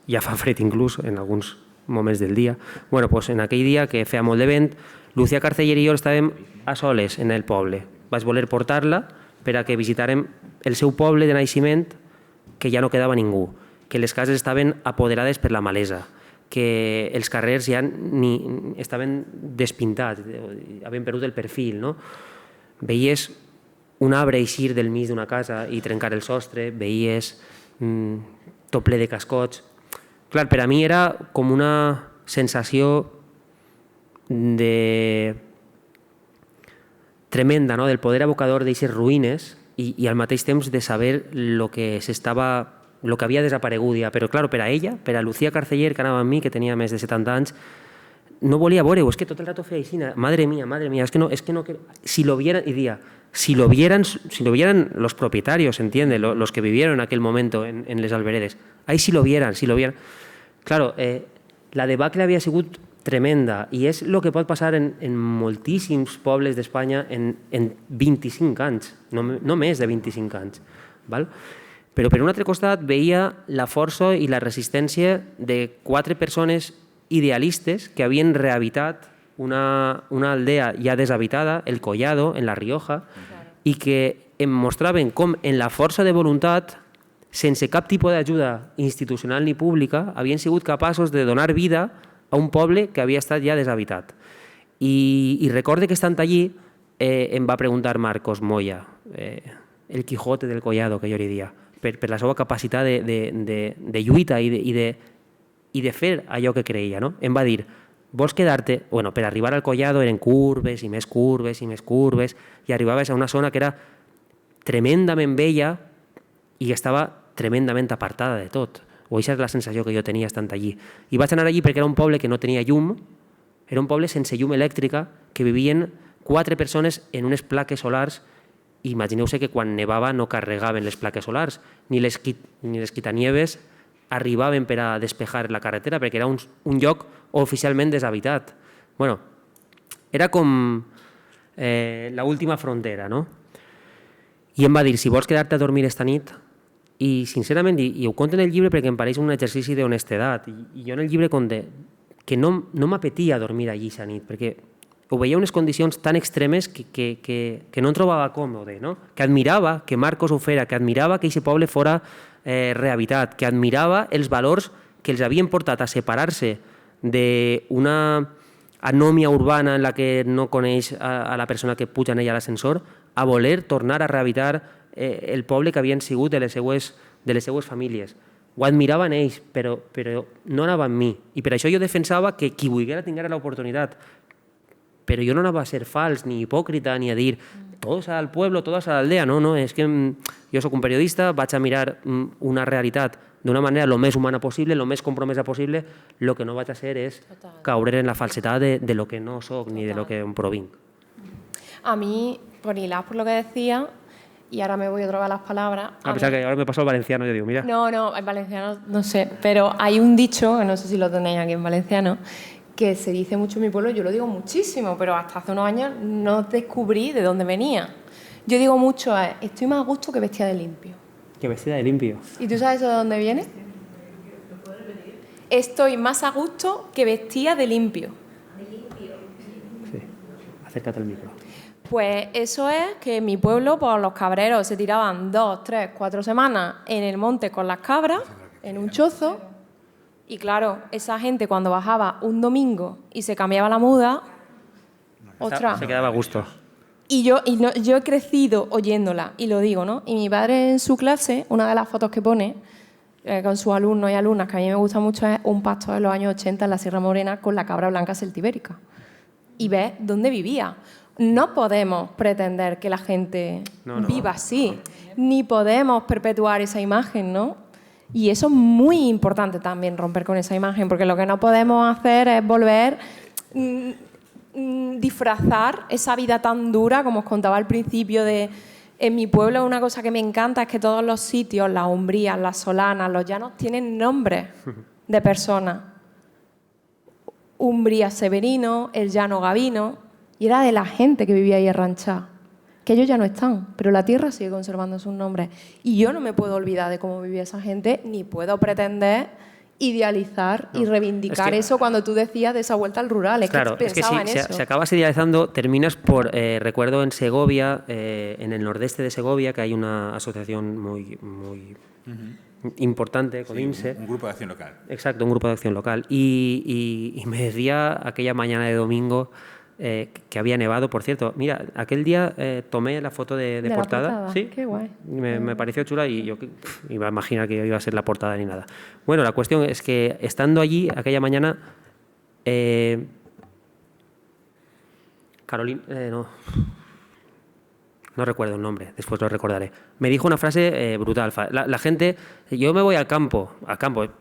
ja fa fred inclús en alguns moments del dia. Bueno, doncs en aquell dia que feia molt de vent, Lucía Carceller i jo estàvem a soles en el poble. Vaig voler portar-la per a que visitàrem el seu poble de naixement, que ja no quedava ningú, que les cases estaven apoderades per la malesa, que els carrers ja estaven despintats, havien perdut el perfil, no? Veies un arbre eixir del mig d'una casa i trencar el sostre, veies tot ple de cascots. Clar, per a mi era com una sensació tremenda, no? Del poder abocador d'aquestes ruïnes i al mateix temps de saber lo que havia desaparegut ja. Però clar, per a ella, per a Lucía Carceller, que anava amb mi, que tenia més de 70 anys, no volia veure-ho, és que tot el rato feia així, madre mía, es que no, si lo vieran, y decía, si lo vieran los propietarios, entiende, los que vivieron en aquel momento en Les Alberedes, ahí si lo vieran. Claro, la debacle havia sigut tremenda i és el que pot passar en moltíssims pobles d'Espanya en 25 anys, no més de 25 anys. Val? Però per un altre costat veia la força i la resistència de 4 persones idealistes que havien rehabilitat una aldea ja deshabitada, el Collado, en La Rioja, i que em mostraven com en la força de voluntat, sense cap tipus d'ajuda institucional ni pública, havien sigut capaços de donar vida a un poble que havia estat ja deshabitat. I recorde que estant allí em va preguntar Marcos Moya, el Quijote del Collado, que jo li dia, per la seva capacitat de lluita i de fer allò que creia. No? Em va dir, vols quedar-te... Bueno, per arribar al Collado eren curves i més curves i més curves i arribaves a una zona que era tremendament vella i estava tremendament apartada de tot. O aquesta és la sensació que jo tenia estant allí. I vaig anar allí perquè era un poble que no tenia llum, era un poble sense llum elèctrica, que vivien 4 persones en unes plaques solars. Imagineu-se que quan nevava no carregaven les plaques solars, ni les quitanieves arribaven per a despejar la carretera, perquè era un lloc oficialment deshabitat. Bueno, era com l'última frontera, no? I em va dir, si vols quedar-te a dormir esta nit, i sincerament, i ho conto en el llibre perquè em pareix un exercici d'honestedat, i jo en el llibre conté que no m'apetia dormir allí esa nit, perquè ho veia unes condicions tan extremes que no em trobava còmode, no? Que admirava que Marcos ho fera, que admirava que aquest poble fora rehabitat, que admirava els valors que els havien portat a separar-se d'una anòmia urbana en la que no coneix a la persona que puja en ella a l'ascensor, a voler tornar a rehabitar el poble que havien sigut de les seues famílies. Ho admiraven ells, però no anava amb mi. I per això jo defensava que qui volguera tinguera l'oportunitat. Però jo no anava a ser fals ni hipòcrita ni a dir todos al pueblo, todos a la aldea. No, és que jo sóc un periodista, vaig a mirar una realitat d'una manera lo més humana possible, lo més compromesa possible. Lo que no vaig a hacer és caure en la falsetat de lo que no soc ni de lo que provinc. A mí, por hilar por lo que decía, y ahora me voy otra vez a las palabras. A pesar que ahora me paso al valenciano, yo digo, mira. No, en valenciano no sé, pero hay un dicho, que no sé si lo tenéis aquí en valenciano, que se dice mucho en mi pueblo, yo lo digo muchísimo, pero hasta hace unos años no descubrí de dónde venía. Yo digo mucho, estoy más a gusto que vestida de limpio. Que vestida de limpio. ¿Y tú sabes eso de dónde viene? Estoy más a gusto que vestida de limpio. Sí, acércate al micro. Pues eso es que en mi pueblo pues, los cabreros se tiraban 2, 3, 4 semanas en el monte con las cabras, en un chozo, y claro, esa gente cuando bajaba un domingo y se cambiaba la muda, ostras. Se quedaba a gusto. Y yo he crecido oyéndola, y lo digo, ¿no? Y mi padre en su clase, una de las fotos que pone con sus alumnos y alumnas, que a mí me gusta mucho, es un pastor de los años 80 en la Sierra Morena con la cabra blanca celtibérica. Y ves dónde vivía. No podemos pretender que la gente viva así, ni podemos perpetuar esa imagen, ¿no? Y eso es muy importante también, romper con esa imagen, porque lo que no podemos hacer es volver, disfrazar esa vida tan dura, como os contaba al principio, en mi pueblo una cosa que me encanta es que todos los sitios, las umbrías, las solanas, los llanos, tienen nombres de personas. Umbría Severino, el llano Gavino, y era de la gente que vivía ahí en Ranchá, que ellos ya no están, pero la tierra sigue conservando sus nombres. Y yo no me puedo olvidar de cómo vivía esa gente, ni puedo pretender idealizar y reivindicar eso cuando tú decías de esa vuelta al rural. Claro, que pensaba es que en eso. si acabas idealizando, terminas por, recuerdo en Segovia, en el nordeste de Segovia, que hay una asociación muy importante con INSE. Un grupo de acción local. Exacto, un grupo de acción local. Y me decía aquella mañana de domingo que había nevado, por cierto. Mira, aquel día tomé la foto de portada. Sí, qué guay. Me pareció chula y yo iba a imaginar que iba a ser la portada ni nada. Bueno, la cuestión es que estando allí aquella mañana, Carolina, no recuerdo el nombre, después lo recordaré. Me dijo una frase brutal. La gente, yo me voy al campo,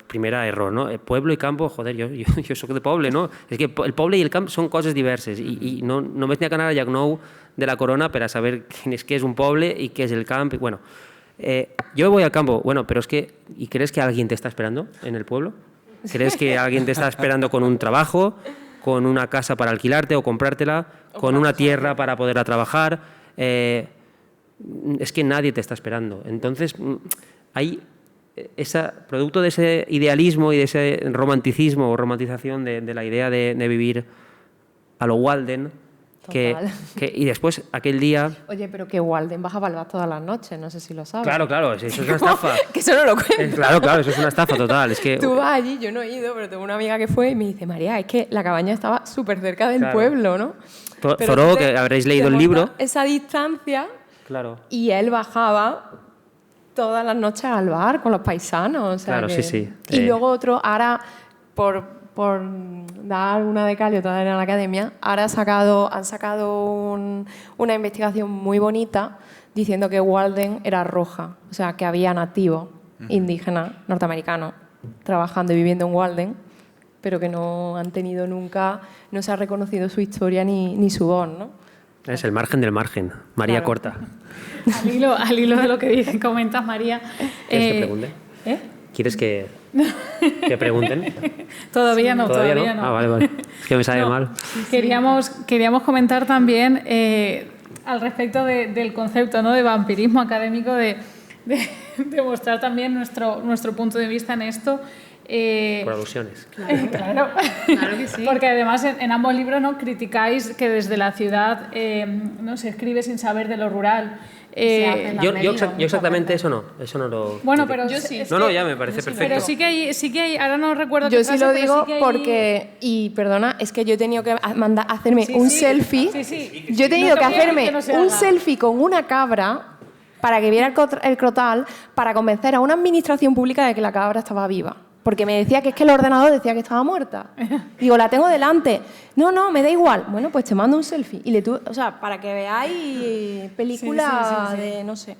primera error, ¿no? Pueblo y campo, joder, yo soy de poble, ¿no? Es que el poble y el campo son coses diverses y no només n'hi ha que anar a Llagnou de la Corona para saber qué es un poble y qué es el camp. Bueno, yo voy al campo, bueno, pero es que, ¿y crees que alguien te está esperando en el pueblo? ¿Crees que alguien te está esperando con un trabajo, con una casa para alquilarte o comprártela, con una tierra para poderla trabajar? Es que nadie te está esperando. Entonces, hay producto de ese idealismo y de ese romanticismo o romantización de la idea de vivir a lo Walden, y después aquel día... Oye, pero que Walden baja Balbás todas las noches, no sé si lo sabes. Claro, eso es una estafa. Que eso no lo cuento. Claro, eso es una estafa total. Es que... Tú vas allí, yo no he ido, pero tengo una amiga que fue y me dice, María, es que la cabaña estaba súper cerca del pueblo, ¿no? Zoró, que habréis leído el libro. Esa distancia, claro. Y él bajaba todas las noches al bar con los paisanos. O sea claro, sí. Y luego otro, ahora, por dar una de cal y otra de arena a la academia, ahora han sacado una investigación muy bonita diciendo que Walden era roja, o sea, que había nativos indígenas norteamericanos trabajando y viviendo en Walden, pero que no han tenido nunca, no se ha reconocido su historia ni su voz, ¿no? Es el margen del margen. María Claro. Corta. Al hilo de lo que comentas, María. ¿Quieres que pregunte? ¿Quieres que pregunten? Todavía no. Ah, vale. Es que me sabe mal. Queríamos comentar también al respecto del concepto, ¿no?, de vampirismo académico, de mostrar también nuestro punto de vista en esto. Por alusiones. Claro que sí. Porque además en ambos libros, ¿no?, criticáis que desde la ciudad no se escribe sin saber de lo rural. Yo exactamente eso no lo... Bueno, pero yo sí. No, ya me parece perfecto. Pero sí que hay, ahora no recuerdo Yo qué sí frase, lo pero digo sí que hay... porque, y perdona, es que yo he tenido que hacerme un selfie. Sí. Yo he tenido No que quería hacerme que no se un haga. selfie con una cabra para que viera el crotal, para convencer a una administración pública de que la cabra estaba viva. porque me decía que es que el ordenador decía que estaba muerta. Digo, la tengo delante. No, me da igual. Bueno, pues te mando un selfie. Y o sea, para que veáis películas de, no sé.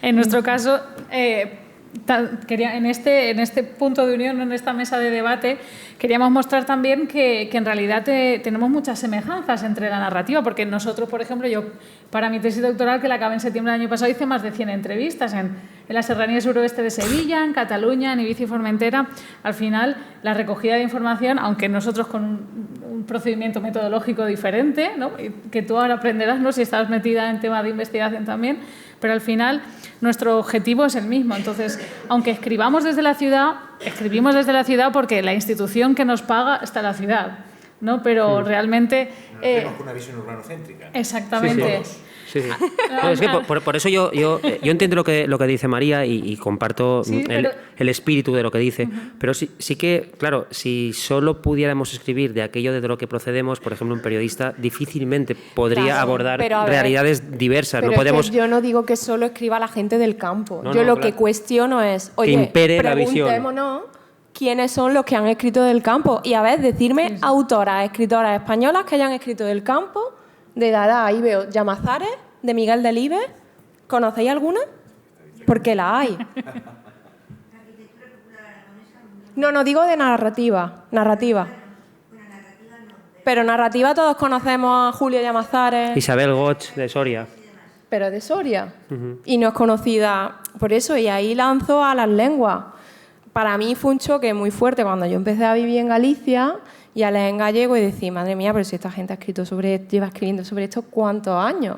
En nuestro caso, en este punto de unión, en esta mesa de debate, queríamos mostrar también que en realidad tenemos muchas semejanzas entre la narrativa, porque nosotros, por ejemplo, yo para mi tesis doctoral, que la acabé en septiembre del año pasado, hice más de 100 entrevistas en la serranía suroeste de Sevilla, en Cataluña, en Ibiza y Formentera. Al final, la recogida de información, aunque nosotros con un procedimiento metodológico diferente, ¿no?, que tú ahora aprenderás, ¿no?, si estás metida en tema de investigación también, pero al final nuestro objetivo es el mismo. Entonces, aunque escribimos desde la ciudad porque la institución que nos paga está en la ciudad, ¿no? Pero realmente... tenemos una visión urbanocéntrica. Exactamente. Sí. No, es que por eso yo entiendo lo que dice María y comparto el espíritu de lo que dice, pero sí que, claro, si solo pudiéramos escribir de aquello de lo que procedemos, por ejemplo, un periodista difícilmente podría abordar realidades diversas. Pero no podemos... es que yo no digo que solo escriba la gente del campo. Yo lo que cuestiono es, oye, que impere la visión. Preguntémonos quiénes son los que han escrito del campo. Y a ver, decirme autoras, escritoras españolas que hayan escrito del campo. De Dada, ahí veo Llamazares, de Miguel Delibes. ¿Conocéis alguna? Porque la hay. No, digo de narrativa. Pero narrativa todos conocemos a Julio Llamazares. Isabel Goch, de Soria. Pero de Soria. Y no es conocida por eso. Y ahí lanzo a las lenguas. Para mí fue un choque muy fuerte cuando yo empecé a vivir en Galicia y a leer en gallego y decir, madre mía, pero si esta gente lleva escribiendo sobre esto ¿cuántos años?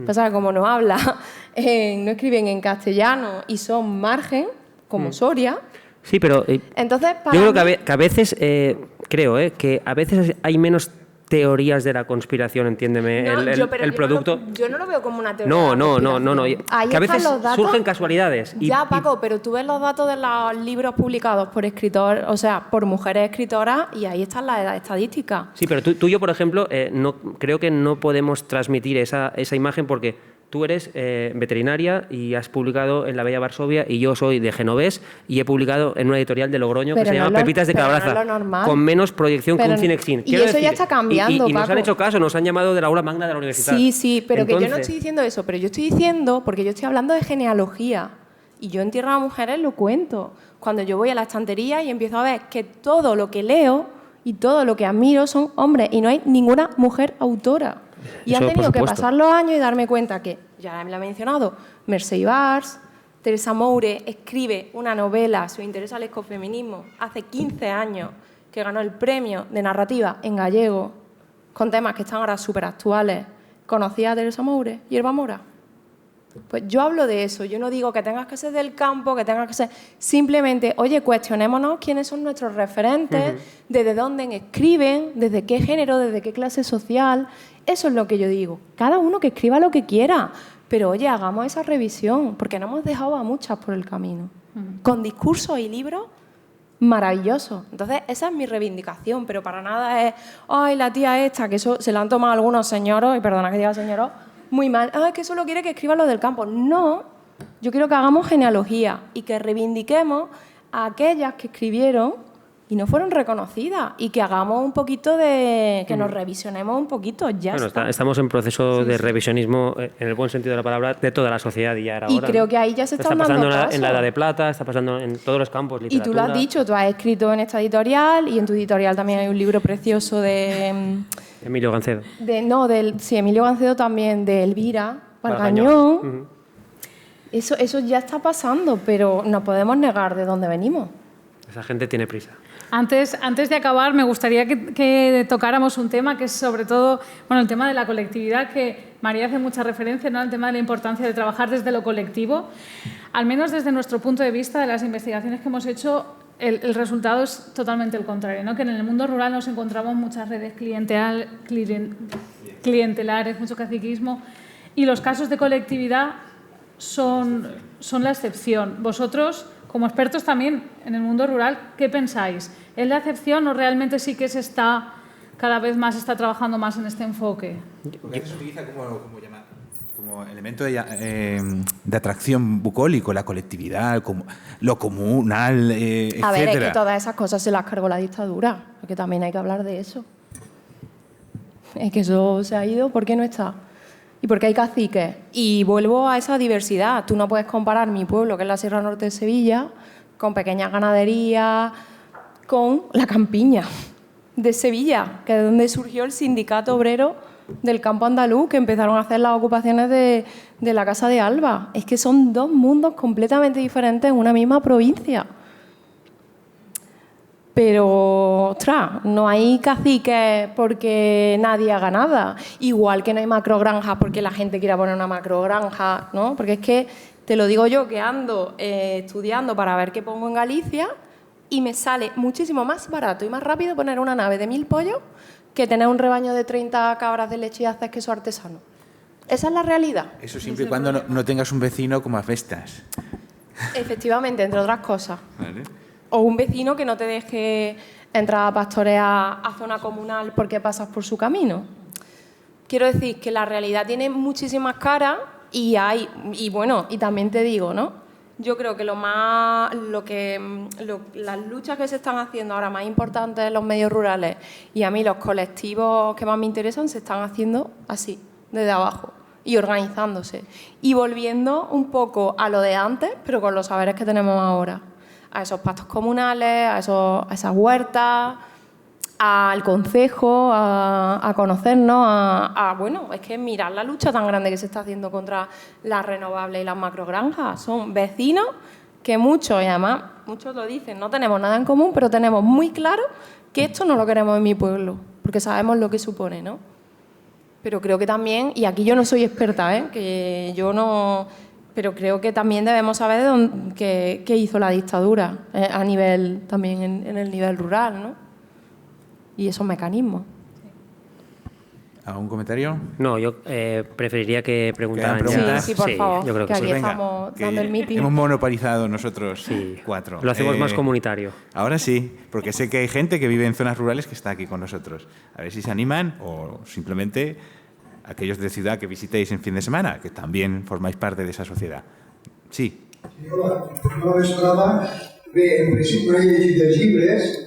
Pasa que como no habla, no escriben en castellano y son margen, como Soria. Sí, pero entonces, yo creo que a veces, que a veces hay menos teorías de la conspiración, entiéndeme, el producto. Yo no lo veo como una teoría. No. Ahí que a veces están los datos. surgen casualidades. Paco, pero tú ves los datos de los libros publicados por escritores, o sea, por mujeres escritoras, y ahí están las edades estadísticas. Sí, pero tú y yo, por ejemplo, creo que no podemos transmitir esa imagen porque tú eres veterinaria y has publicado en La Bella Varsovia y yo soy de Genovés y he publicado en una editorial de Logroño que se llama Pepitas de Calabraza, con menos proyección que un Cinexin. Y eso ya está cambiando, y nos han hecho caso, nos han llamado de la aula magna de la universidad. Sí, pero entonces, que yo no estoy diciendo eso, pero yo estoy diciendo, porque yo estoy hablando de genealogía y yo en Tierra de Mujeres lo cuento. Cuando yo voy a la estantería y empiezo a ver que todo lo que leo y todo lo que admiro son hombres y no hay ninguna mujer autora. Y han tenido que pasar los años y darme cuenta que, ya me lo he mencionado, Mercedes Ibars, Teresa Moure escribe una novela, su interés al ecofeminismo, hace 15 años, que ganó el premio de narrativa en gallego, con temas que están ahora súper actuales. ¿Conocía a Teresa Moure? ¿Hierba Mora? Pues yo hablo de eso. Yo no digo que tengas que ser del campo, que tengas que ser... Simplemente, oye, cuestionémonos quiénes son nuestros referentes, desde dónde escriben, desde qué género, desde qué clase social. Eso es lo que yo digo. Cada uno que escriba lo que quiera. Pero, oye, hagamos esa revisión, porque no hemos dejado a muchas por el camino. Con discursos y libros maravillosos. Entonces, esa es mi reivindicación, pero para nada es, ay, la tía esta, que eso se la han tomado algunos señoros, y perdona que diga señoros, muy mal, que solo quiere que escriban los del campo. No, yo quiero que hagamos genealogía y que reivindiquemos a aquellas que escribieron y no fueron reconocidas y que hagamos un poquito de... que nos revisionemos un poquito, estamos en proceso de revisionismo, en el buen sentido de la palabra, de toda la sociedad y ya era hora. Y creo que ahí ya se están dando pasos. Está pasando en la Edad de Plata, está pasando en todos los campos, literatura. Y tú lo has dicho, tú has escrito en esta editorial y en tu editorial también hay un libro precioso de... Emilio Gancedo. Emilio Gancedo también, de Elvira Valgañón. Eso ya está pasando, pero no podemos negar de dónde venimos. Esa gente tiene prisa. Antes de acabar, me gustaría que tocáramos un tema que es sobre todo, el tema de la colectividad, que María hace mucha referencia, ¿no?, al tema de la importancia de trabajar desde lo colectivo. Al menos desde nuestro punto de vista, de las investigaciones que hemos hecho, el resultado es totalmente el contrario, ¿no? Que en el mundo rural nos encontramos muchas redes clientelares, mucho caciquismo, y los casos de colectividad son la excepción. Vosotros, como expertos también en el mundo rural, ¿qué pensáis? ¿Es la excepción o realmente sí que cada vez más está trabajando más en este enfoque? Porque eso se utiliza como como elemento de atracción bucólico, la colectividad, lo comunal, etcétera. A ver, es que todas esas cosas se las cargó la dictadura, porque también hay que hablar de eso. Es que eso se ha ido, ¿por qué no está? Y porque hay caciques. Y vuelvo a esa diversidad. Tú no puedes comparar mi pueblo, que es la Sierra Norte de Sevilla, con pequeñas ganaderías, con la campiña de Sevilla, que es donde surgió el sindicato obrero del campo andaluz, que empezaron a hacer las ocupaciones de la Casa de Alba. Es que son dos mundos completamente diferentes en una misma provincia. Pero, ostras, no hay caciques porque nadie haga nada. Igual que no hay macrogranjas porque la gente quiera poner una macrogranja, ¿no? Porque es que, te lo digo yo, que ando estudiando para ver qué pongo en Galicia y me sale muchísimo más barato y más rápido poner una nave de 1000 pollos que tener un rebaño de 30 cabras de leche y hacer queso artesano. Esa es la realidad. Eso siempre y cuando no tengas un vecino como afestas. Efectivamente, entre otras cosas. ¿Vale? O un vecino que no te deje entrar a pastorear a zona comunal porque pasas por su camino. Quiero decir que la realidad tiene muchísimas caras y también te digo, ¿no? Yo creo que las luchas que se están haciendo ahora más importantes en los medios rurales y a mí los colectivos que más me interesan se están haciendo así, desde abajo y organizándose y volviendo un poco a lo de antes, pero con los saberes que tenemos ahora, a esos pactos comunales, a esas huertas, al concejo, a conocernos, bueno, es que mirar la lucha tan grande que se está haciendo contra las renovables y las macrogranjas. Son vecinos que muchos, y además muchos lo dicen, no tenemos nada en común, pero tenemos muy claro que esto no lo queremos en mi pueblo, porque sabemos lo que supone, ¿no? Pero creo que también, y aquí yo no soy experta, que yo no... Pero creo que también debemos saber qué hizo la dictadura a nivel, también en el nivel rural, ¿no? Y esos mecanismos. ¿Algún comentario? No, yo preferiría que preguntaran ¿Quedan preguntas? Sí, por favor, yo creo que que sí. aquí Venga, estamos que dando el meeting. hemos monopolizado nosotros Sí. 4. Lo hacemos más comunitario. Ahora sí, porque sé que hay gente que vive en zonas rurales que está aquí con nosotros. A ver si se animan o simplemente aquellos de ciudad que visitéis en fin de semana, que también formáis parte de esa sociedad. Sí. Hola, no me sonava. Bé, en principi no he llegit els llibres.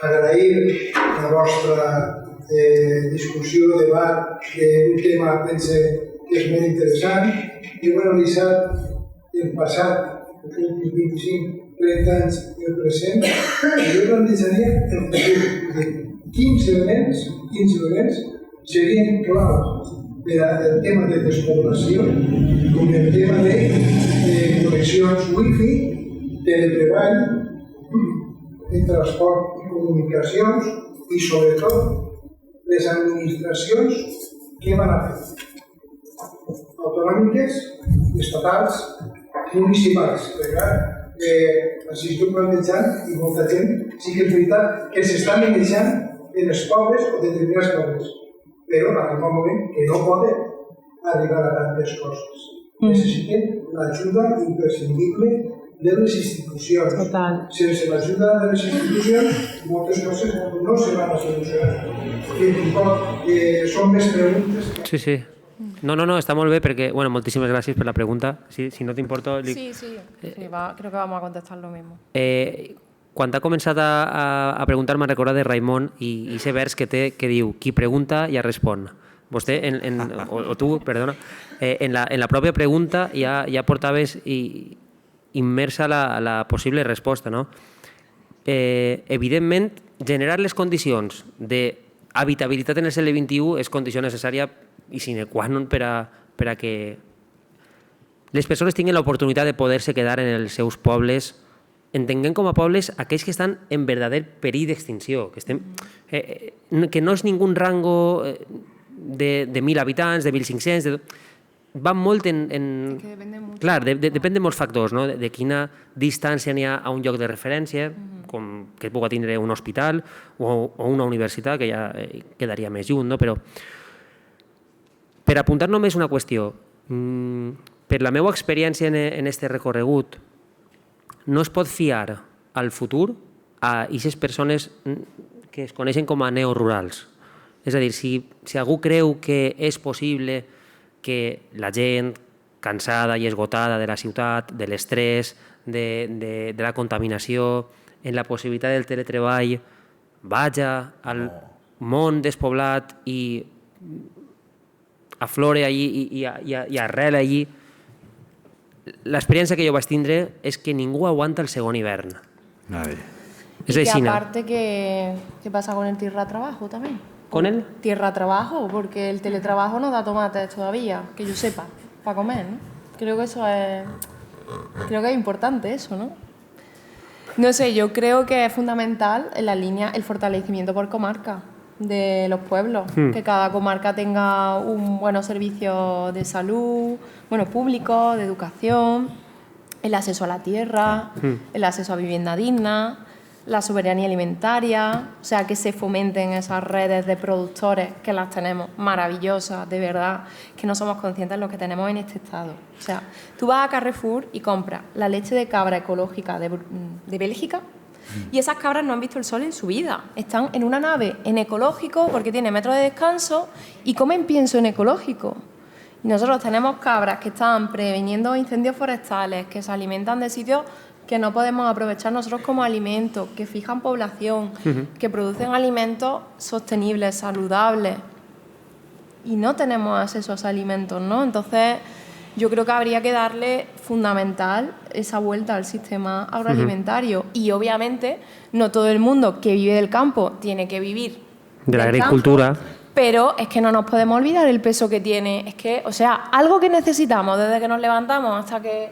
Agrair la vostra discussió, debat d'un tema, pense que és molt interessant. Heu analitzat el passat, els últims 25-30 anys del present, i jo plantejaria el futur. Quins elements serien claus per al tema de despoblació, com el tema de connexions wifi, teletreball, transport i comunicacions i, sobretot, les administracions què van a fer? Autonòmiques, estatals, municipals. Així estic plantejant i molta gent sí que és veritat que s'estan negociant en els pobles o determinats pobles, però arriba un moment que no poden arribar a tantes coses. Necessiten l'ajuda imprescindible de les institucions. Total. Sense l'ajuda de les institucions, moltes coses no se van a solucionar. Són més preguntes que... Sí, sí. No, està molt bé perquè, bueno, moltíssimes gràcies per la pregunta. Si no t'importa... Sí, creo que vamos a contestar lo mismo. Quan t'ha començat a preguntar m'ha recordat de Raimon i aquest vers que té que diu qui pregunta ja respon. Vostè, o tu, perdona, en la pròpia pregunta ja portaves immersa la possible resposta, no? Evidentment, generar les condicions d'habitabilitat en el segle XXI és condició necessària i sine qua non per a que les persones tinguin l'oportunitat de poder-se quedar en els seus pobles, entenguem com a pobles aquells que estan en verdader perill d'extinció, que no és ningú rango de 1.000 habitants, de 1.500... Va molt en... Es que depende mucho. Clar, depèn de molts factors, no? De quina distància n'hi ha a un lloc de referència, com que pugui tindre un hospital o una universitat, que ja quedaria més lluny, no? Però per apuntar només una qüestió, per la meva experiència en aquest recorregut, no es pot fiar al futur a aquestes persones que es coneixen com a neorurals. És a dir, si algú creu que és possible que la gent cansada i esgotada de la ciutat, de l'estrès, de la contaminació, en la possibilitat del teletreball, vaja al món despoblat i aflore allí i arrela allí. L'experiència que jo vaig tindre és que ningú aguanta el segon hivern. Y que aparte, ¿qué pasa con el tierra trabajo también? ¿Con el? Tierra trabajo, porque el teletrabajo no da tomates todavía, que yo sepa, para comer, ¿no? Creo que es importante eso, ¿no? No sé, yo creo que es fundamental en la línea el fortalecimiento por comarca de los pueblos, que cada comarca tenga un buen servicio de salud, público, de educación, el acceso a la tierra, el acceso a vivienda digna, la soberanía alimentaria, o sea, que se fomenten esas redes de productores que las tenemos maravillosas, de verdad, que no somos conscientes de lo que tenemos en este estado. O sea, tú vas a Carrefour y compras la leche de cabra ecológica de Bélgica y esas cabras no han visto el sol en su vida. Están en una nave en ecológico porque tiene metros de descanso y comen pienso en ecológico. Y nosotros tenemos cabras que están previniendo incendios forestales, que se alimentan de sitios que no podemos aprovechar nosotros como alimento, que fijan población, que producen alimentos sostenibles, saludables. Y no tenemos acceso a esos alimentos, ¿no? Entonces, yo creo que habría que darle fundamental esa vuelta al sistema agroalimentario. Y obviamente, no todo el mundo que vive del campo tiene que vivir de la agricultura. Campo, pero es que no nos podemos olvidar el peso que tiene. Es que, o sea, algo que necesitamos desde que nos levantamos hasta que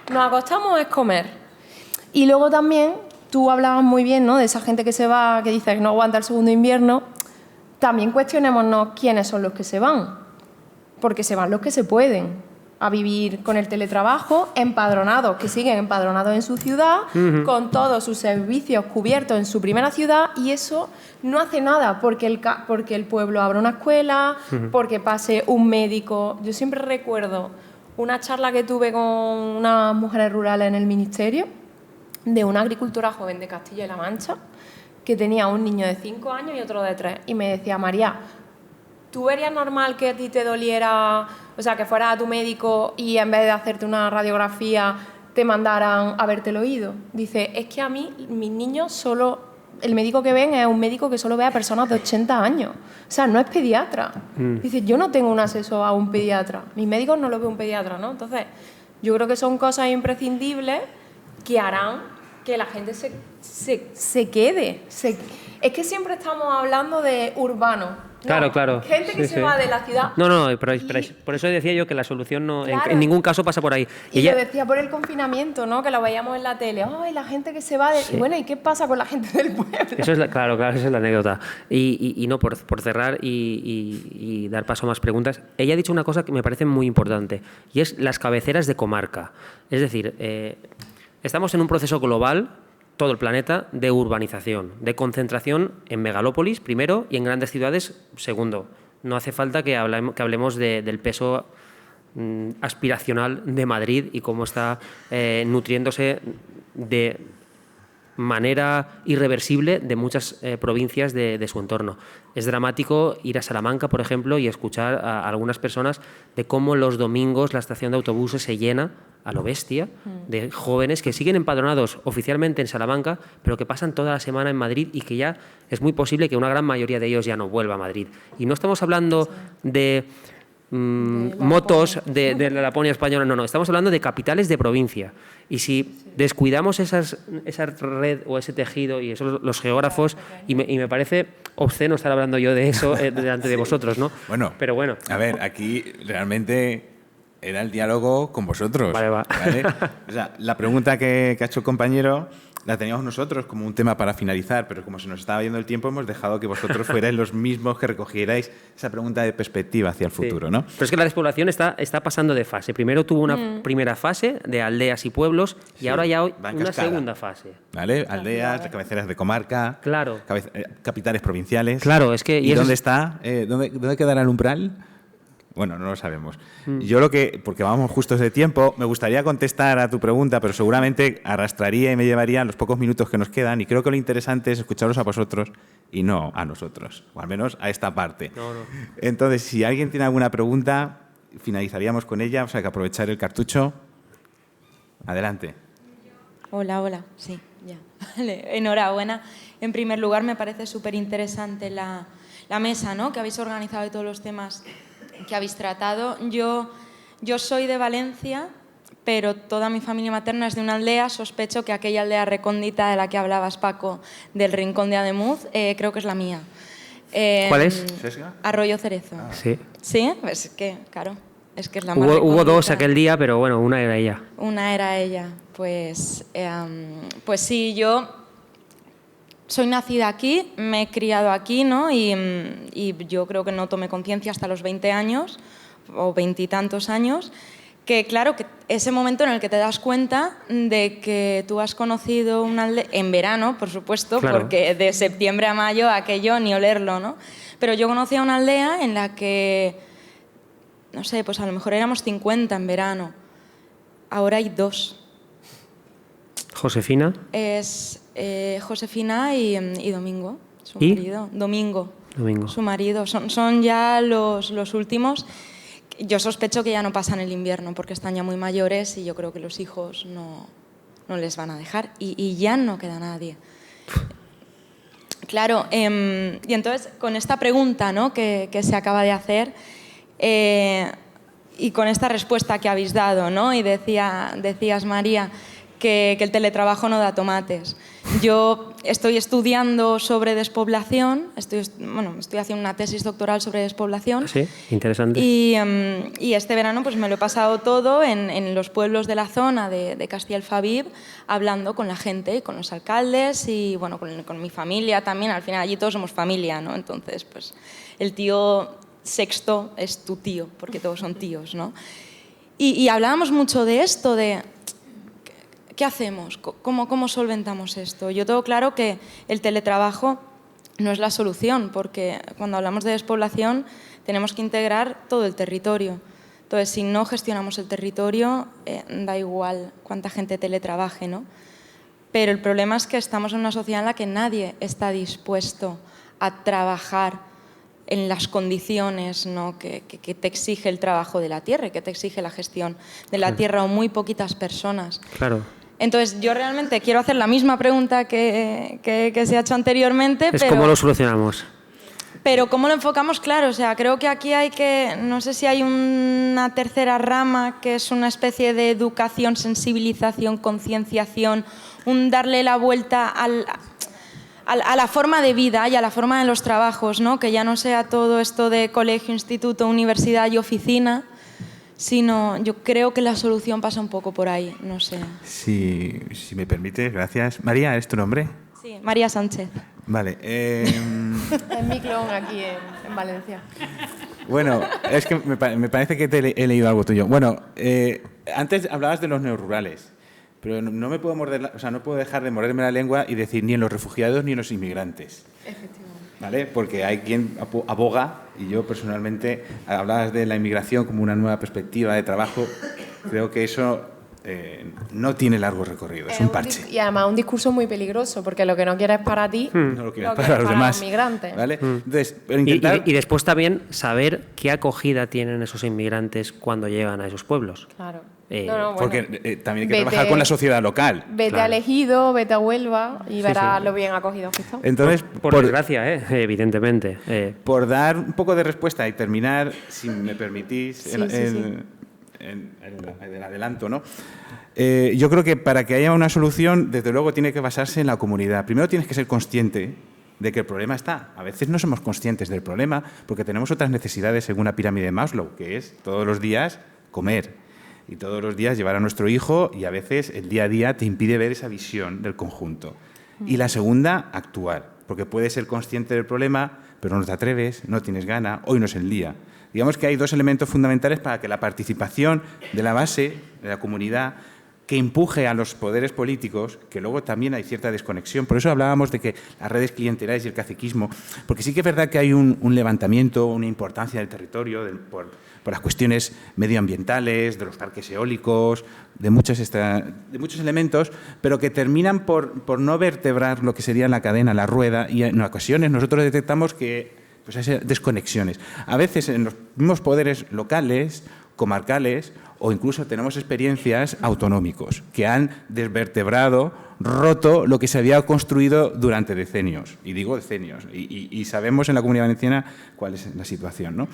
nos acostamos es comer. Y luego también, tú hablabas muy bien, ¿no?, de esa gente que se va, que dice que no aguanta el segundo invierno. También cuestionémonos quiénes son los que se van. Porque se van los que se pueden a vivir con el teletrabajo, empadronados, que siguen empadronados en su ciudad, con todos sus servicios cubiertos en su primera ciudad, y eso no hace nada porque el pueblo abra una escuela, porque pase un médico. Yo siempre recuerdo una charla que tuve con unas mujeres rurales en el ministerio, de una agricultora joven de Castilla y La Mancha, que tenía un niño de 5 años y otro de 3, y me decía: María, ¿tú verías normal que a ti te doliera, o sea, que fueras a tu médico y en vez de hacerte una radiografía te mandaran a verte el oído? Dice, es que a mí, mis niños solo, el médico que ven es un médico que solo ve a personas de 80 años, o sea, no es pediatra. Dice, yo no tengo un acceso a un pediatra, mis médicos no lo ve un pediatra, ¿no? Entonces, yo creo que son cosas imprescindibles que harán que la gente se quede. Es que siempre estamos hablando de urbano. No, claro. Gente que se va de la ciudad. No, pero por eso decía yo que la solución no, claro, en ningún caso pasa por ahí. Y lo decía por el confinamiento, ¿no?, que lo veíamos en la tele. ¡Ay, la gente que se va! Y bueno, ¿y qué pasa con la gente del pueblo? Eso es claro, esa es la anécdota. Y no, por cerrar y dar paso a más preguntas, ella ha dicho una cosa que me parece muy importante, y es las cabeceras de comarca. Es decir, estamos en un proceso global, todo el planeta, de urbanización, de concentración en megalópolis, primero, y en grandes ciudades, segundo. No hace falta que hablemos del peso aspiracional de Madrid y cómo está nutriéndose de manera irreversible de muchas provincias de su entorno. Es dramático ir a Salamanca, por ejemplo, y escuchar a algunas personas de cómo los domingos la estación de autobuses se llena a lo bestia de jóvenes que siguen empadronados oficialmente en Salamanca, pero que pasan toda la semana en Madrid y que ya es muy posible que una gran mayoría de ellos ya no vuelva a Madrid. Y no estamos hablando de motos de la Laponia española, no, estamos hablando de capitales de provincia. Y si descuidamos esa red o ese tejido, y eso los geógrafos, y me parece obsceno estar hablando yo de eso delante de vosotros, ¿no? Bueno, pero bueno. A ver, aquí realmente era el diálogo con vosotros. Vale. O sea, la pregunta que ha hecho el compañero la teníamos nosotros como un tema para finalizar, pero como se nos estaba yendo el tiempo, hemos dejado que vosotros fuerais los mismos que recogierais esa pregunta de perspectiva hacia el futuro, ¿no? Pero es que la despoblación está pasando de fase. Primero tuvo una primera fase de aldeas y pueblos, y ahora ya una segunda fase. ¿Vale? Aldeas, cabeceras de comarca, claro, capitales provinciales. Claro, es que... ¿Y dónde está? ¿Dónde quedará el umbral? Bueno, no lo sabemos. Yo porque vamos justos de tiempo, me gustaría contestar a tu pregunta, pero seguramente arrastraría y me llevaría los pocos minutos que nos quedan, y creo que lo interesante es escucharos a vosotros y no a nosotros, o al menos a esta parte. No. Entonces, si alguien tiene alguna pregunta, finalizaríamos con ella, o sea que aprovechar el cartucho. Adelante. Hola, sí, ya. Vale, enhorabuena. En primer lugar, me parece súper interesante la mesa, ¿no?, que habéis organizado y todos los temas que habéis tratado. Yo soy de Valencia, pero toda mi familia materna es de una aldea. Sospecho que aquella aldea recóndita de la que hablabas, Paco, del Rincón de Ademuz, creo que es la mía. ¿Cuál es? Arroyo Cerezo. Sí. ¿Sí? Pues es que, claro, es que es la más recóndita. Hubo dos aquel día, pero bueno, una era ella. Una era ella. Pues sí, yo soy nacida aquí, me he criado aquí, ¿no? Y yo creo que no tomé conciencia hasta los 20 años, o 20 y tantos años, que claro, que ese momento en el que te das cuenta de que tú has conocido una aldea, en verano, por supuesto, claro, porque de septiembre a mayo aquello ni olerlo, ¿no? Pero yo conocí a una aldea en la que, no sé, pues a lo mejor éramos 50 en verano, ahora hay 2. ¿Josefina? Es Josefina y Domingo, su marido. Domingo. Su marido. Son ya los últimos. Yo sospecho que ya no pasan el invierno porque están ya muy mayores y yo creo que los hijos no les van a dejar y ya no queda nadie. Claro, y entonces con esta pregunta, ¿no?, que se acaba de hacer y con esta respuesta que habéis dado, ¿no?, y decías, María, que el teletrabajo no da tomates. Yo estoy estudiando sobre despoblación, estoy haciendo una tesis doctoral sobre despoblación. Sí, interesante. Y este verano pues me lo he pasado todo en los pueblos de la zona de Castilla-el-Favib, hablando con la gente, con los alcaldes y bueno, con mi familia también. Al final allí todos somos familia, ¿no? Entonces, pues el tío sexto es tu tío, porque todos son tíos, ¿no? Y hablábamos mucho de esto, de ¿qué hacemos? ¿Cómo solventamos esto? Yo tengo claro que el teletrabajo no es la solución, porque cuando hablamos de despoblación tenemos que integrar todo el territorio. Entonces, si no gestionamos el territorio, da igual cuánta gente teletrabaje, ¿no? Pero el problema es que estamos en una sociedad en la que nadie está dispuesto a trabajar en las condiciones, ¿no?, que te exige el trabajo de la tierra y que te exige la gestión de la tierra, o muy poquitas personas. Claro. Entonces, yo realmente quiero hacer la misma pregunta que se ha hecho anteriormente. ¿Cómo lo solucionamos? Pero ¿cómo lo enfocamos? Claro, o sea, creo que aquí hay que, no sé si hay una tercera rama que es una especie de educación, sensibilización, concienciación, un darle la vuelta a la forma de vida y a la forma de los trabajos, ¿no? Que ya no sea todo esto de colegio, instituto, universidad y oficina, sino yo creo que la solución pasa un poco por ahí, no sé. Si me permite, gracias. María, ¿es tu nombre? Sí, María Sánchez. Vale. Es mi clon aquí en Valencia. Bueno, es que me parece que he leído algo tuyo. Bueno, antes hablabas de los neorurales, pero no me puedo no puedo dejar de morderme la lengua y decir ni en los refugiados ni en los inmigrantes. Efectivamente. ¿Vale? Porque hay quien aboga, y yo personalmente, hablabas de la inmigración como una nueva perspectiva de trabajo. Creo que eso no tiene largo recorrido, es un parche. Y además un discurso muy peligroso, porque lo que no quieres para ti, no lo quieres para los demás. Los migrantes. ¿Vale? Entonces, pero intentar... y después también saber qué acogida tienen esos inmigrantes cuando llegan a esos pueblos. Claro. Bueno, porque también hay que trabajar con la sociedad local. Vete a Ejido, vete a Huelva y verás lo bien acogidos que están. Entonces, por desgracia, evidentemente. Por dar un poco de respuesta y terminar, si me permitís, el adelanto, ¿no? Yo creo que para que haya una solución, desde luego tiene que basarse en la comunidad. Primero tienes que ser consciente de que el problema está. A veces no somos conscientes del problema porque tenemos otras necesidades según la pirámide de Maslow, que es todos los días comer y todos los días llevar a nuestro hijo, y a veces el día a día te impide ver esa visión del conjunto. Y la segunda, actuar, porque puedes ser consciente del problema, pero no te atreves, no tienes gana, hoy no es el día. Digamos que hay dos elementos fundamentales para que la participación de la base, de la comunidad, que empuje a los poderes políticos, que luego también hay cierta desconexión. Por eso hablábamos de que las redes clientelares y el caciquismo, porque sí que es verdad que hay un levantamiento, una importancia del territorio por las cuestiones medioambientales, de los parques eólicos, de muchos elementos, pero que terminan por no vertebrar lo que sería la cadena, la rueda, y en ocasiones nosotros detectamos que pues hay desconexiones. A veces en los mismos poderes locales comarcales o incluso tenemos experiencias autonómicos que han desvertebrado, roto lo que se había construido durante decenios. Y digo decenios. Y sabemos en la Comunidad Valenciana cuál es la situación, ¿no?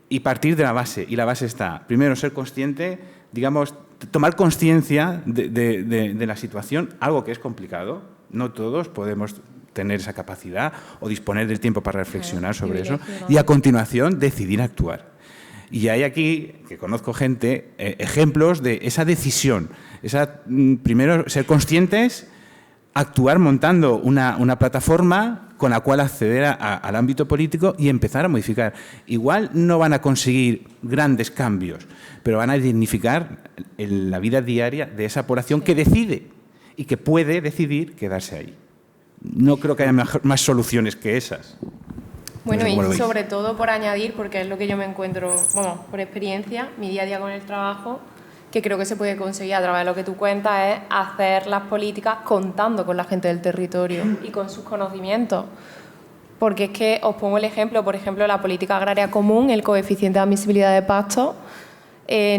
Y partir de la base. Y la base está, primero, ser consciente, digamos, tomar conciencia de la situación, algo que es complicado. No todos podemos tener esa capacidad o disponer del tiempo para reflexionar sobre eso. Y a continuación, decidir actuar. Y hay aquí, que conozco gente, ejemplos de esa decisión. Primero, ser conscientes, actuar montando una plataforma con la cual acceder al ámbito político y empezar a modificar. Igual no van a conseguir grandes cambios, pero van a dignificar la vida diaria de esa población que decide y que puede decidir quedarse ahí. No creo que haya más soluciones que esas. Bueno, y sobre todo por añadir, porque es lo que yo me encuentro, bueno, por experiencia, mi día a día con el trabajo, que creo que se puede conseguir a través de lo que tú cuentas, es hacer las políticas contando con la gente del territorio y con sus conocimientos. Porque es que os pongo el ejemplo, por ejemplo, la política agraria común, el coeficiente de admisibilidad de pastos,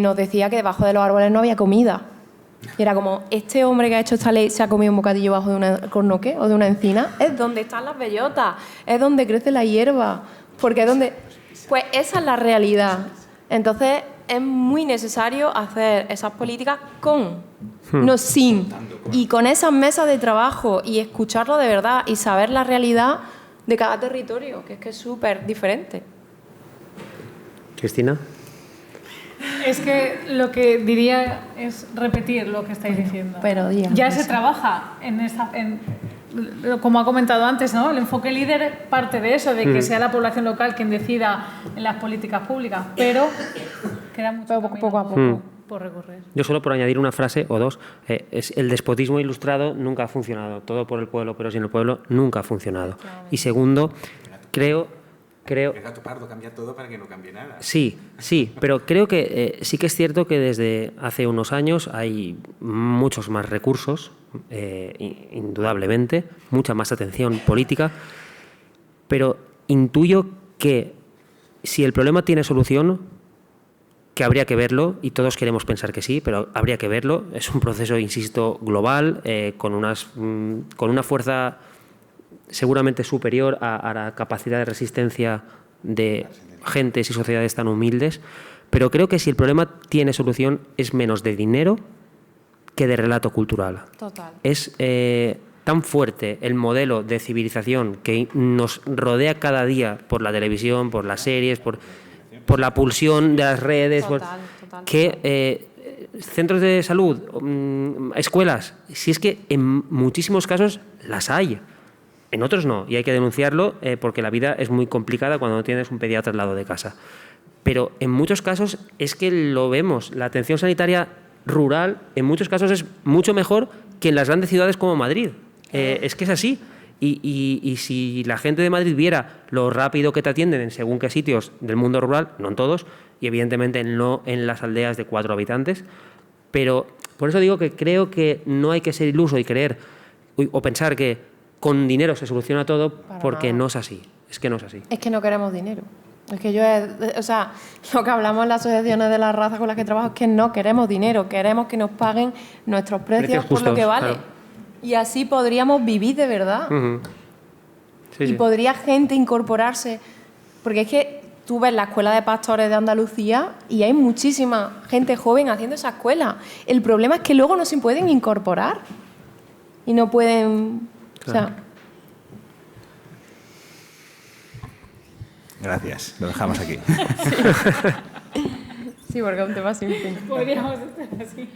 nos decía que debajo de los árboles no había comida. Y era como, este hombre que ha hecho esta ley se ha comido un bocadillo bajo de una cornoque o de una encina, es donde están las bellotas, es donde crece la hierba, porque es donde... Pues esa es la realidad. Entonces, es muy necesario hacer esas políticas no sin, y con esas mesas de trabajo y escucharlo de verdad y saber la realidad de cada territorio, que es súper diferente. Cristina. Es que lo que diría es repetir lo que estáis diciendo. Pero ya se trabaja como ha comentado antes, ¿no? El enfoque líder parte de eso, de que sea la población local quien decida en las políticas públicas, pero queda mucho poco a poco por recorrer. Yo solo por añadir una frase o dos, el despotismo ilustrado nunca ha funcionado. Todo por el pueblo, pero sin el pueblo nunca ha funcionado. Y segundo, creo... El gato pardo cambia todo para que no cambie nada. Sí, pero creo que sí que es cierto que desde hace unos años hay muchos más recursos, indudablemente, mucha más atención política, pero intuyo que si el problema tiene solución, que habría que verlo, y todos queremos pensar que sí, pero habría que verlo. Es un proceso, insisto, global, con una fuerza seguramente superior a la capacidad de resistencia de gentes y sociedades tan humildes, pero creo que si el problema tiene solución es menos de dinero que de relato cultural. Total. Es tan fuerte el modelo de civilización que nos rodea cada día por la televisión, por las series, por la pulsión de las redes, total. Que centros de salud, escuelas, si es que en muchísimos casos las hay. En otros no, y hay que denunciarlo porque la vida es muy complicada cuando no tienes un pediatra al lado de casa. Pero en muchos casos es que lo vemos, la atención sanitaria rural en muchos casos es mucho mejor que en las grandes ciudades como Madrid. Es que es así. Y si la gente de Madrid viera lo rápido que te atienden en según qué sitios del mundo rural, no en todos, y evidentemente no en las aldeas de 4 habitantes, pero por eso digo que creo que no hay que ser iluso y creer o pensar que con dinero se soluciona todo, porque no es así. Es que no es así. Es que no queremos dinero. Es que lo que hablamos en las asociaciones de la raza con las que trabajo es que no queremos dinero, queremos que nos paguen nuestros precios justos, por lo que vale. Claro. Y así podríamos vivir de verdad. Y podría gente incorporarse. Porque es que tú ves la escuela de pastores de Andalucía y hay muchísima gente joven haciendo esa escuela. El problema es que luego no se pueden incorporar y no pueden... Claro. Gracias, lo dejamos aquí. Sí, porque es un tema sin fin. Podríamos estar así.